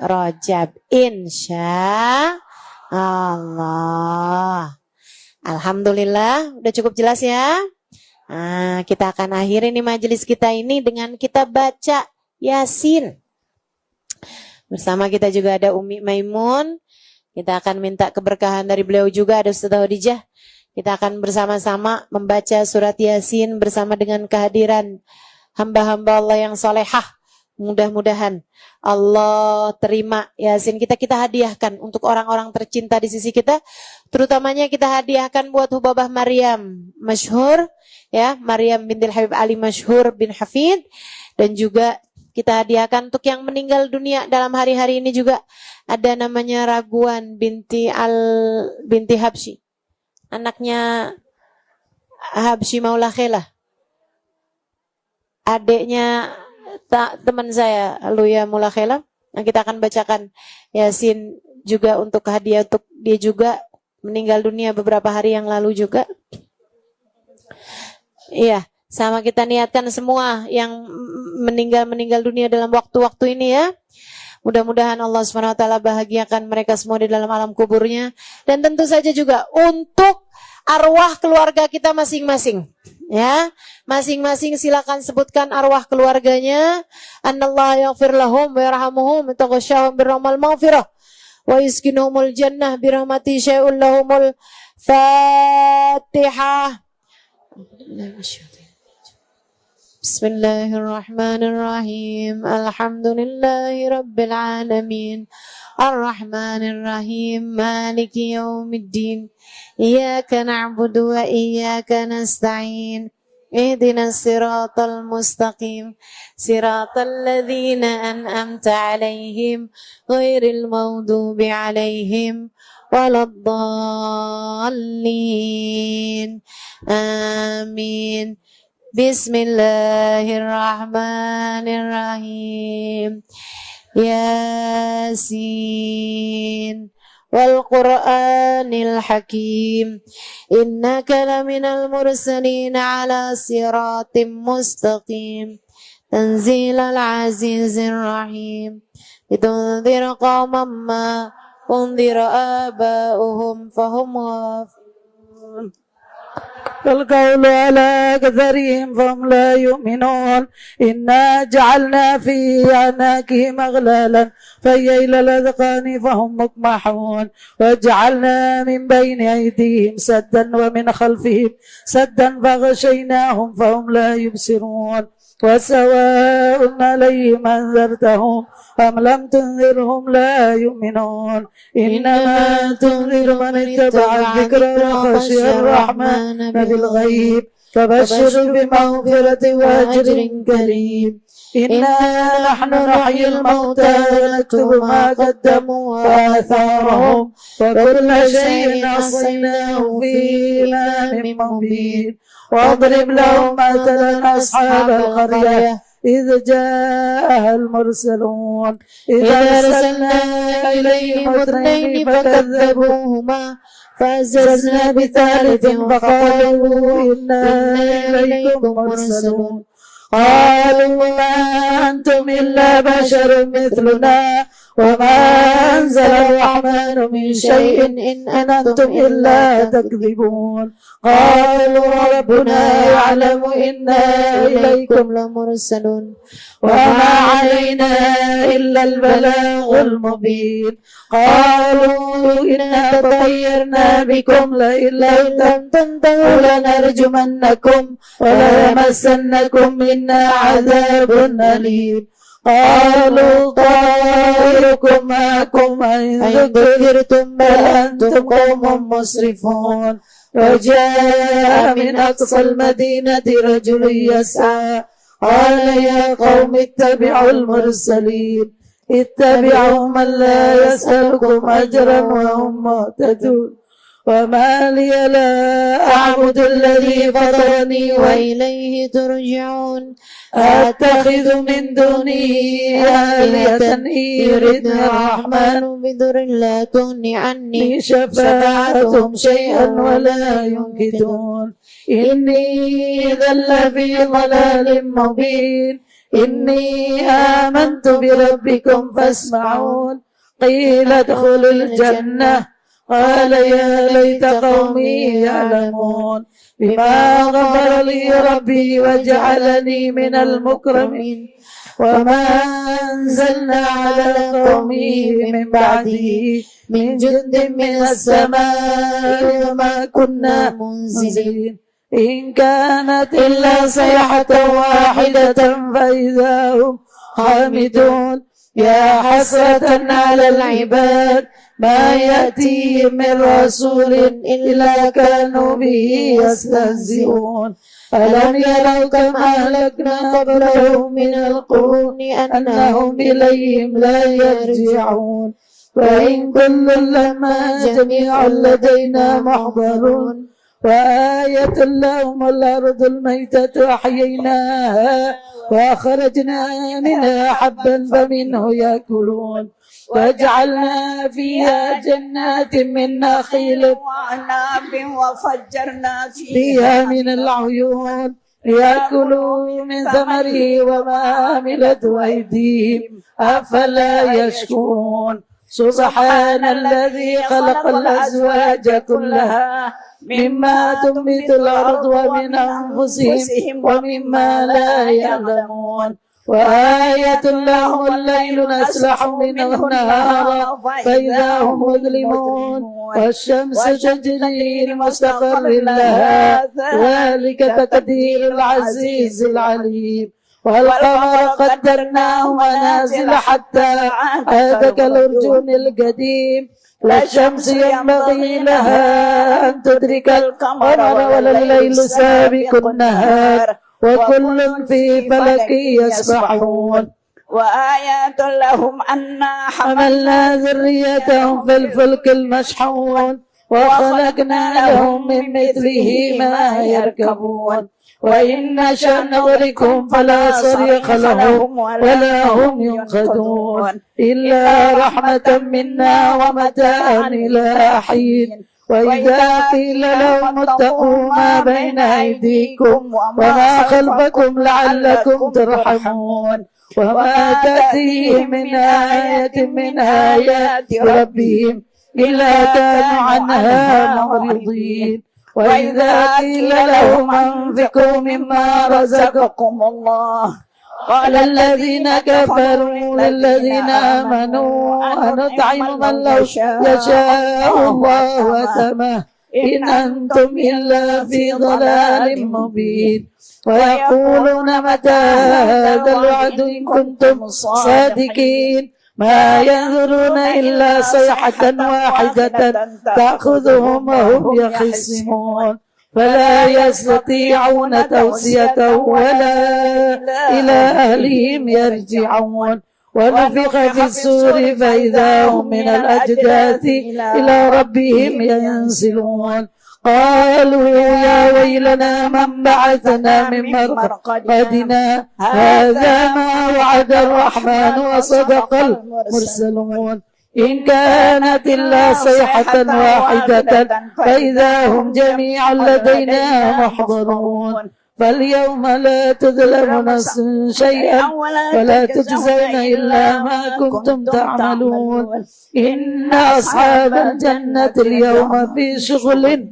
Rajab. Insya Allah. Alhamdulillah, udah cukup jelas ya. Nah, kita akan akhiri nih majelis kita ini dengan kita baca Yasin. Bersama kita juga ada Umi Maimun. Kita akan minta keberkahan dari beliau juga, ada Ustazah Khadijah. Kita akan bersama-sama membaca surat Yasin bersama dengan kehadiran hamba-hamba Allah yang solehah. Mudah-mudahan Allah terima Yasin kita hadiahkan untuk orang-orang tercinta di sisi kita. Terutamanya kita hadiahkan buat Hubabah Maryam masyhur, ya, Maryam bintil Habib Ali masyhur bin Hafid. Dan juga kita hadiahkan untuk yang meninggal dunia dalam hari-hari ini juga. Ada namanya Raguan binti Habsyi, anaknya Habsyi Maula Khelah, adiknya teman saya Luya Maula Khelah. Nah, kita akan bacakan Yasin juga untuk hadiah untuk dia juga, meninggal dunia beberapa hari yang lalu juga. Iya, sama kita niatkan semua yang meninggal dunia dalam waktu-waktu ini ya. Mudah-mudahan Allah SWT bahagiakan mereka semua di dalam alam kuburnya. Dan tentu saja juga untuk arwah keluarga kita masing-masing. Ya, masing-masing silakan sebutkan arwah keluarganya. Anallahu yaghfir lahum wa yarhamuhum wa taghshahum birrahmal maghfirah wa yuskinhumul jannah birahmati syai'un lahumul Fatihah. Bismillahirrahmanirrahim. Alhamdulillahi rabbil alamin. Ar-Rahmanir-Rahim. Maliki yaumiddin. Iyyaka na'budu wa iyyaka nasta'in. Ihdinas siratal mustaqim. Siratal ladzina an'amta 'alaihim ghairil maghdubi 'alaihim waladdallin. Amin. Bismillahirrahmanirrahim. Yasin wal Qur'anil Hakim. Innaka laminal mursalin ala siratim mustaqim. Tanzilal azizir rahim. Litunzir qawman ma unzira aba'uhum fahum ghafilun. القول على أكثرهم فهم لا يؤمنون إنا جعلنا في أعناقهم أغلالا فهي إلى الأذقان فهم مقمحون وجعلنا من بين أيديهم سدا ومن خلفهم سدا فغشيناهم فهم لا يبصرون وسواء عليهم أنذرتهم أم لم تنذرهم لا يؤمنون إنما تنذر من اتبع الذكر وخشي الرحمن بالغيب فبشر بمغفرة وأجر كريم إنا نحن نحيي الموتى ونكتب ما قدموا وآثارهم وكل شيء أحصيناه في إمام مبين واضرب لهم مثلا أصحاب القرية إذ جاءها المرسلون إذا أرسلنا إليهم اثنين فكذبوهما فعززنا بثالث فقالوا إنا إليكم مرسلون قالوا ما أنتم إلا بشر مثلنا وما أنزل الرحمن من شيء إن أنتم إلا تكذبون قالوا ربنا يعلم إنا إليكم لمرسلون وما علينا إلا البلاغ المبين قالوا إنا تطيرنا بكم لئن لم تنتهوا لنرجمنكم وليمسنكم منا عذاب أليم قالوا طائركم معكم إن ذكرتم بل أنتم قوم مسرفون وجاء من أقصى المدينة رجل يسعى قال يا قوم اتبعوا المرسلين اتبعوا من لا يسألكم أجرا وهم مهتدون وما لي لا أعبد الذي فطرني وإليه ترجعون أتخذ من دونه آلهة إن يردني الرحمن بضر لا تغني عني شفاعتهم شيئا ولا ينقذون إني إذا لفي ضلال مبين إني آمنت بربكم فاسمعون قيل ادخلوا الجنة قال يا ليت قومي يعلمون بما غفر لي ربي وجعلني من المكرمين وما أنزلنا على قومه من بعده من جند من السماء وما كنا منزلين إن كانت إلا صيحة واحدة فإذا هم خامدون يا حسرة على العباد ما يأتيهم من رسول إلا كانوا به يستهزئون ألم يروا كم أهلكنا قبلهم من القرون أنهم إليهم لا يرجعون وإن كل لما جميع لدينا محضرون وآية لهم الأرض الميتة أحييناها وأخرجنا منها حبا فمنه يأكلون وجعلنا فيها جنات من نخيل وعناب وفجرنا فيها من العيون ليأكلوا من ثمره وما عملت أيديهم أفلا يشكرون سبحان الذي خلق الأزواج كلها مما تنبت الأرض ومن أنفسهم ومما لا يعلمون وآية لهم الليل نسلخ منه النهار فإذا هم مظلمون والشمس تجري لمستقر لها ذلك تقدير العزيز العليم والقمر قدرناه منازل حتى عاد كالأرجون القديم لا الشمس ينبغي لها أن تدرك القمر ولا الليل سابق النهار وكل في فلك يسبحون وآيات لهم أنا حملنا ذريتهم في الفلك المشحون وخلقنا لهم من مثله ما يركبون وإن نشأ نغرقهم فلا صريخ لهم ولا هم ينقذون إلا رحمة منا ومتاعا إلى حين وإذا قيل لهم اتقوا ما بين أيديكم وما خلفكم لعلكم ترحمون وما تأتيهم من آية من آيات ربهم إلا كانوا عنها معرضين وإذا قيل لهم أنفقوا مما رزقكم الله قال الذين كفروا للذين آمنوا أنطعم من لو يشاء الله أتمه إن أنتم إلا في ضلال مبين ويقولون متى هذا الوعد إن كنتم صادقين ما ينظرون إلا صيحة واحدة تأخذهم وهم يخصمون فلا يستطيعون توصية ولا إلى أهلهم يرجعون ونفخ في السور فإذا هم من الأجداث إلى ربهم ينسلون قالوا يا ويلنا من بعثنا من مرقدنا هذا ما وعد الرحمن وصدق المرسلون إن كانت إلا صيحة واحدة فإذا هم جميعا لدينا محضرون فاليوم لا تظلم نفس شيئا ولا تجزون إلا ما كنتم تعملون إن أصحاب الجنة اليوم في شغل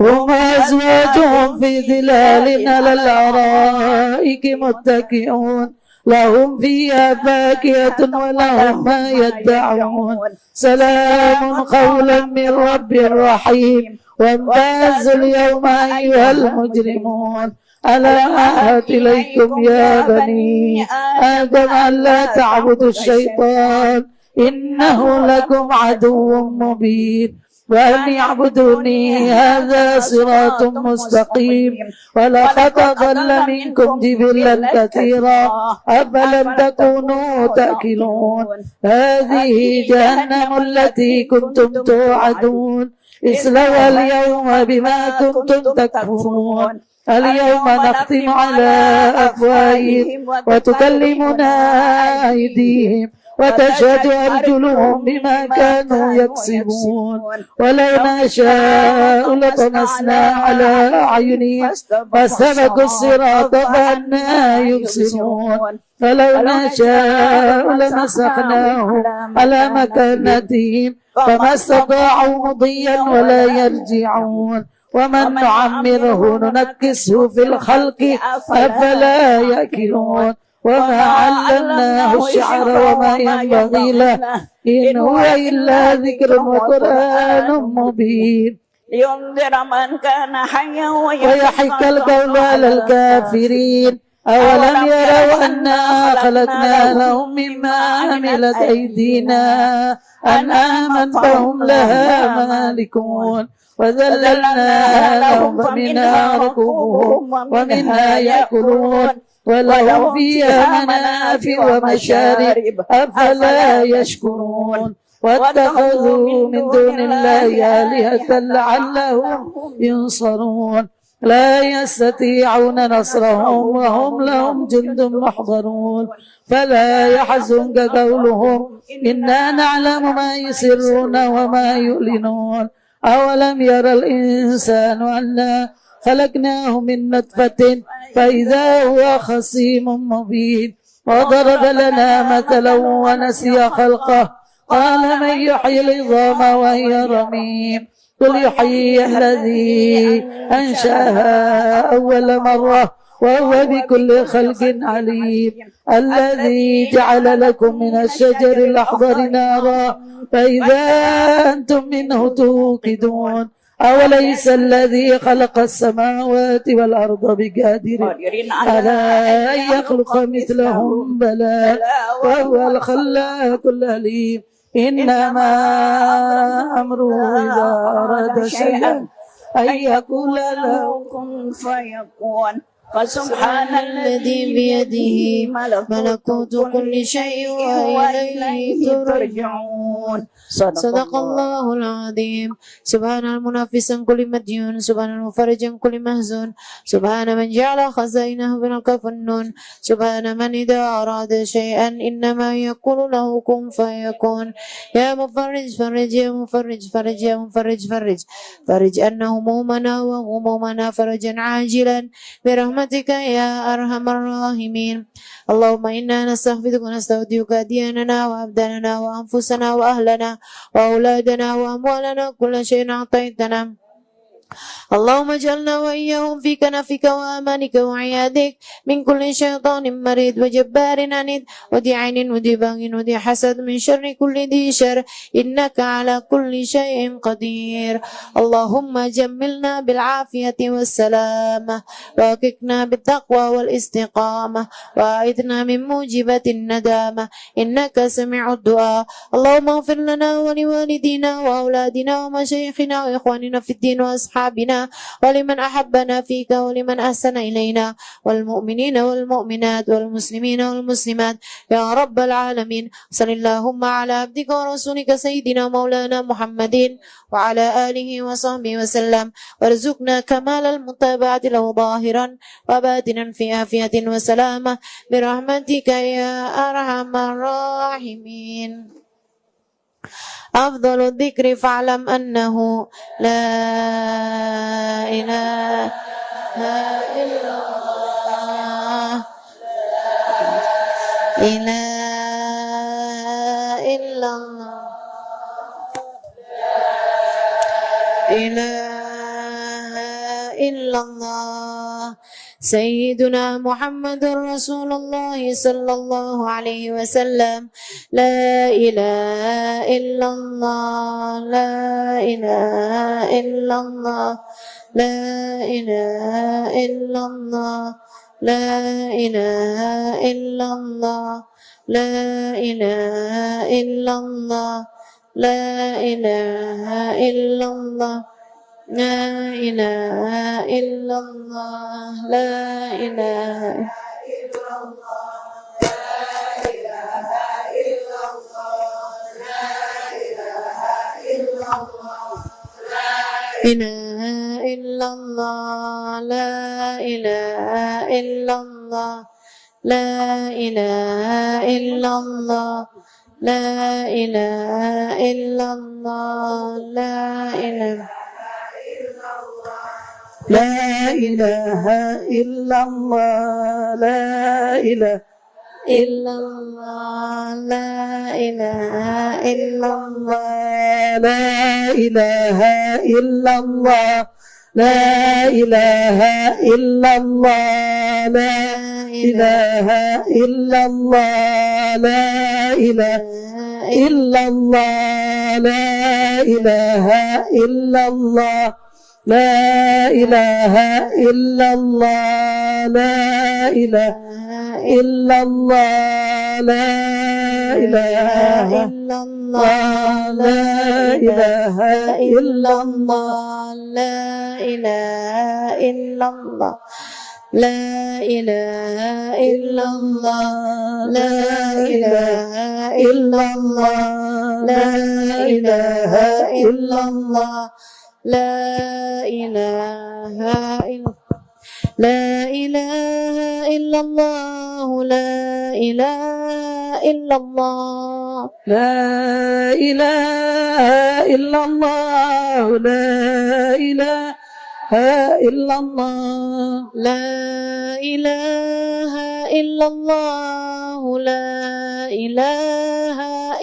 هم أزواجهم في ظلال على الأرائك متكئون لهم فيها فاكهة ولهم ما يدعون سلام قولا من رب رحيم وامتازوا اليوم أيها المجرمون ألم أعهد إليكم يا بني آدم ألا تعبدوا الشيطان إنه لكم عدو مبين وأن يعبدوني هذا صراط مستقيم ولقد ضل منكم جبلا كثيرا أفلم تكونوا تأكلون هذه جهنم التي كنتم توعدون اصلوها اليوم بما كنتم تكفرون اليوم نختم على أفواههم وتكلمنا أيديهم وتشهد أرجلهم بما كانوا يكسبون ولو نشاء لطمسنا على أعينهم فاستبقوا الصراط فأنى يبصرون فلو نشاء لمسخناهم على مكانتهم فما استطاعوا مضيا ولا يرجعون ومن نعمره ننكسه في الخلق أفلا يأكلون وما علمناه الشعر وما ينبغي له إن هو إلا ذكر وقرآن مبين لينذر من كان حيا ويحق القول على الكافرين أولم يروا أنا خلقنا لهم مما عملت أيدينا أنعاما فهم لها مالكون وذللناها لهم فمنها ركوبهم ومنها يأكلون ولهم فيها منافع ومشارب أفلا يشكرون واتخذوا من دون الله آلهة لعلهم ينصرون لا يستطيعون نصرهم وهم لهم جند محضرون فلا يحزنك قولهم إنا نعلم ما يسرون وما يعلنون أولم يرى الإنسان أنا خلقناه من نطفة فإذا هو خصيم مبين وضرب لنا مثلا ونسي خلقه قال من يحيي العظام وهي رميم قل يحيي الذي أنشأها أول مرة وهو بكل خلق عليم الذي جعل لكم من الشجر الأخضر نارا فإذا أنتم منه توقدون أوليس الذي خلق السماوات والأرض بقادر على أن يخلق مثلهم بلى وهو الخلاق العليم إنما أمره إذا أراد شيئا أن يقول له كن فيكون فسبحان الذي بيده ملكوت كل شيء وإليه ترجعون صدق الله العظيم سبحان المنافس عن كل مديون سبحان المفرج عن كل محزون سبحان من جعل خزائنه بالكف النون سبحان من إذا أراد شيئا إنما يقول له كن فيكون يا مفرج فرج يا مفرج فرج يا مفرج فرج فرج أن همومنا وغمومنا فرجا عاجلا برحمتك يا أرحم الراحمين اللهم إنا نستغفرك ونستودعك دياننا وأبداننا وأنفسنا وأهلنا وأولادنا وأموالنا كل شيء أعطيتنا اللهم اجعلنا وإياهم في كنفك وأمانك وعيادك من كل شيطان مريد وجبار عنيد وذي عين وذي باغ وذي حسد من شر كل ذي شر إنك على كل شيء قدير اللهم جملنا بالعافية والسلامة وأكرمنا بالتقوى والاستقامة وأعذنا من موجبات الندامة إنك سميع الدعاء اللهم اغفر لنا ولوالدينا وأولادنا ومشايخنا وإخواننا في الدين وأصحابنا ولمن أحبنا فيك ولمن أحسن إلينا والمؤمنين والمؤمنات والمسلمين والمسلمات يا رب العالمين صل اللهم على عبدك ورسولك سيدنا مولانا محمد وعلى آله وصحبه وسلم وارزقنا كمال المتابعة له ظاهرا وباطنا في عافية وسلامة برحمتك يا أرحم الراحمين أفضل الذكر فاعلم أنه لا إله إلا الله إله إلا الله إله إلا الله سيدنا محمد رسول الله صلى الله عليه وسلم لا إله إلا الله لا إله إلا الله لا إله إلا الله لا إله إلا الله لا إله إلا الله لا إله إلا الله لا إله إلا الله لا إله إلا الله لا إله إلا الله لا إله إلا الله لا إله إلا الله لا إله لا إله إلا الله لا إله illallah, la ilaha illallah, لا إله إلا الله لا إله إلا الله لا إله إلا الله لا إله إلا الله لا إله إلا الله لا إله إلا الله لا إله إلا الله لا إله إلا الله لا إله إلا الله la ilaha illallah, la ilaha illallah, la ilaha illallah, la ilaha illallah, la ilaha illallah. لا إله إلا الله, لا إله إلا الله, لا إله إلا الله لا إله إلا الله لا إله إلا الله, لا إله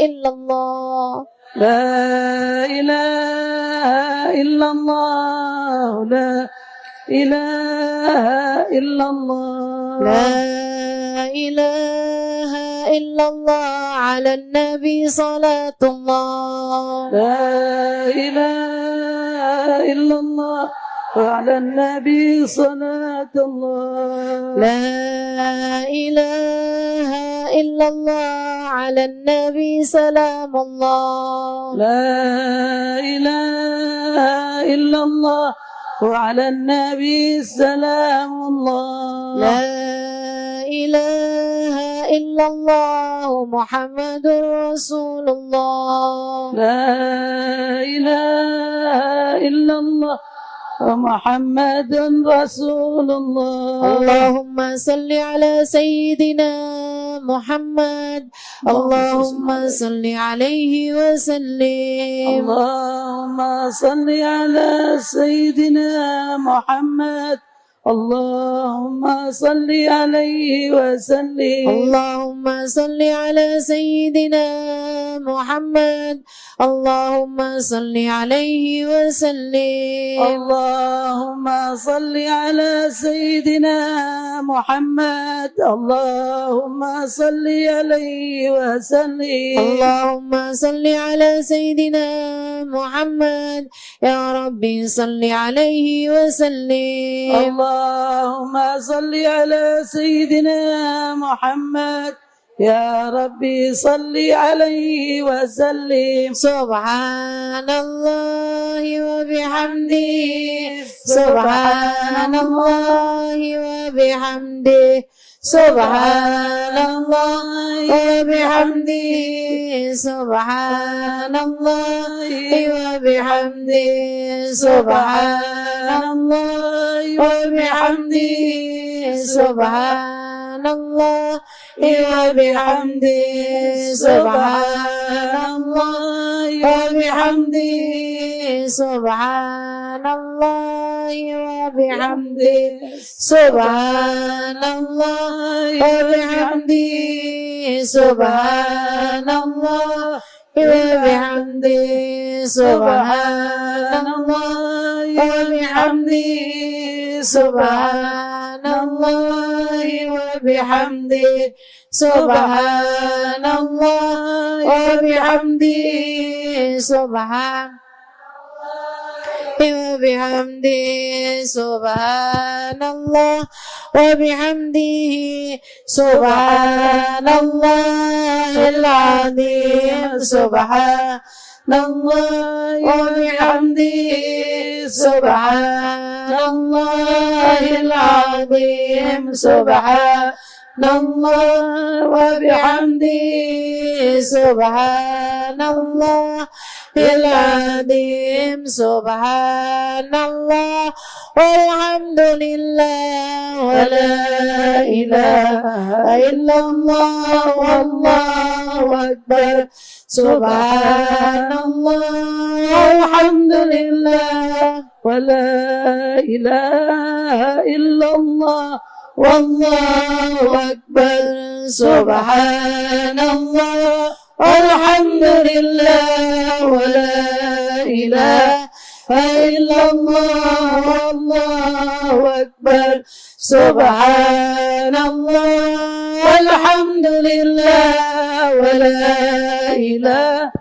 إلا الله, لا إله إلا الله لا إله إلا الله لا إله إلا الله. على النبي صلاة الله. لا إله إلا الله وعلى النبي صلاة الله لا إله إلا الله. على النبي سلام الله. لا إله إلا الله وعلى النبي سلام الله لا إله إلا الله محمد رسول الله. لا إله إلا الله ومحمد رسول الله اللهم صل على سيدنا محمد. اللهم صل عليه وسلم. اللهم صل على سيدنا محمد. اللهم صل عليه وسلم. اللهم صل على سيدنا محمد. اللهم صل عليه وسلم. اللهم صل على سيدنا محمد. اللهم صل عليه وسلم. اللهم صل على سيدنا محمد. يا ربي صل عليه وسلم. اللهم صل على سيدنا محمد. يا ربي صل عليه وسلم. سبحان الله وبحمده. سبحان الله وبحمده. سبحان الله وبحمده. سبحان الله وبحمده. سبحان الله وبحمده. سبحان الله وبحمده. سبحان الله وبحمده. سبحان الله وبحمده. سبحان الله وبحمده. سبحان الله وبحمده. سبحان الله وبحمده. سبحان الله وبحمده. سبحان الله وبحمده. سبحان وبحمده. سبحان الله وبحمده. سبحان الله العظيم. سبحان الله وبحمده. سبحان الله العظيم. سبحان الله وبحمده. سبحان الله العظيم. سبحان الله والحمد لله ولا إله إلا الله والله أكبر. سبحان الله والحمد لله ولا إله إلا الله والله أكبر. سبحان الله والحمد لله ولا إله إلا الله والله أكبر سبحان الله والحمد لله ولا إله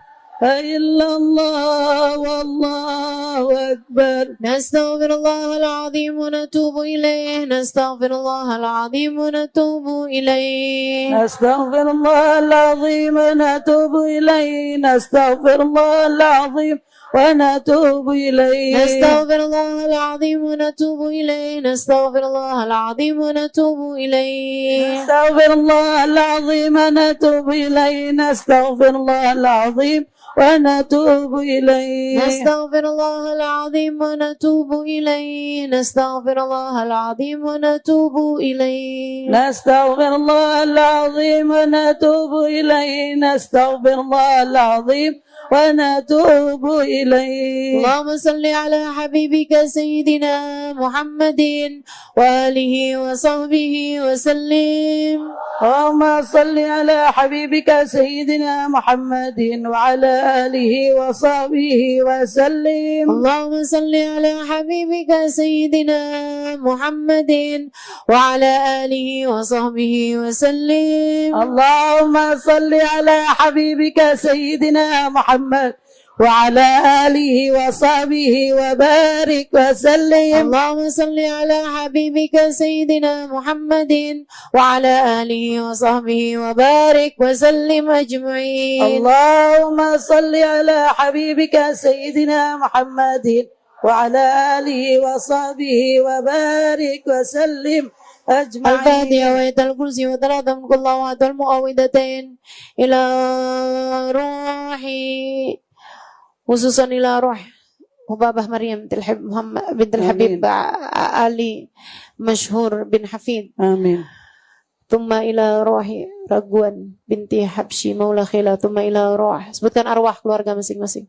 إلا الله والله أكبر نستغفر الله العظيم ونتوب إليه نستغفر الله العظيم ونتوب إليه نستغفر الله العظيم ونتوب إليه نستغفر الله العظيم ونتوب إليه نستغفر الله العظيم ونتوب إليه نستغفر الله العظيم ونتوب إليه نستغفر الله العظيم ونتوب إليه نستغفر الله العظيم ونتوب إليه نستغفر الله العظيم ونتوب إليه نستغفر الله العظيم ونتوب إليه نستغفر الله العظيم ونتوب إليه نستغفر الله العظيم ونتوب إليه اللهم صل على حبيبك سيدنا محمد وآله وصحبه وسلم اللهم صل على حبيبك سيدنا محمد وعلى آله وصحبه وسلم اللهم صل على حبيبك سيدنا محمد وعلى آله وصحبه وسلم اللهم صل على حبيبك سيدنا محمد وعلى آله وصحبه وبارك وسلم اللهم صل على حبيبك سيدنا محمد وعلى آله وصحبه وبارك وسلم أجمعين اللهم صل على حبيبك سيدنا محمد وعلى آله وصحبه وبارك وسلم أجمعين. الفاتحة وآية الكرسي وثلاثة من كل وآية المعوذتين إلى روحي خصوصا إلى روح وبابا مريم بنت الحبيب علي مشهور بن حفيد آمين. ثم إلى روح رجوان binti Habsyi Maula Khila ثم إلى روح. Sebutkan arwah keluarga masing-masing.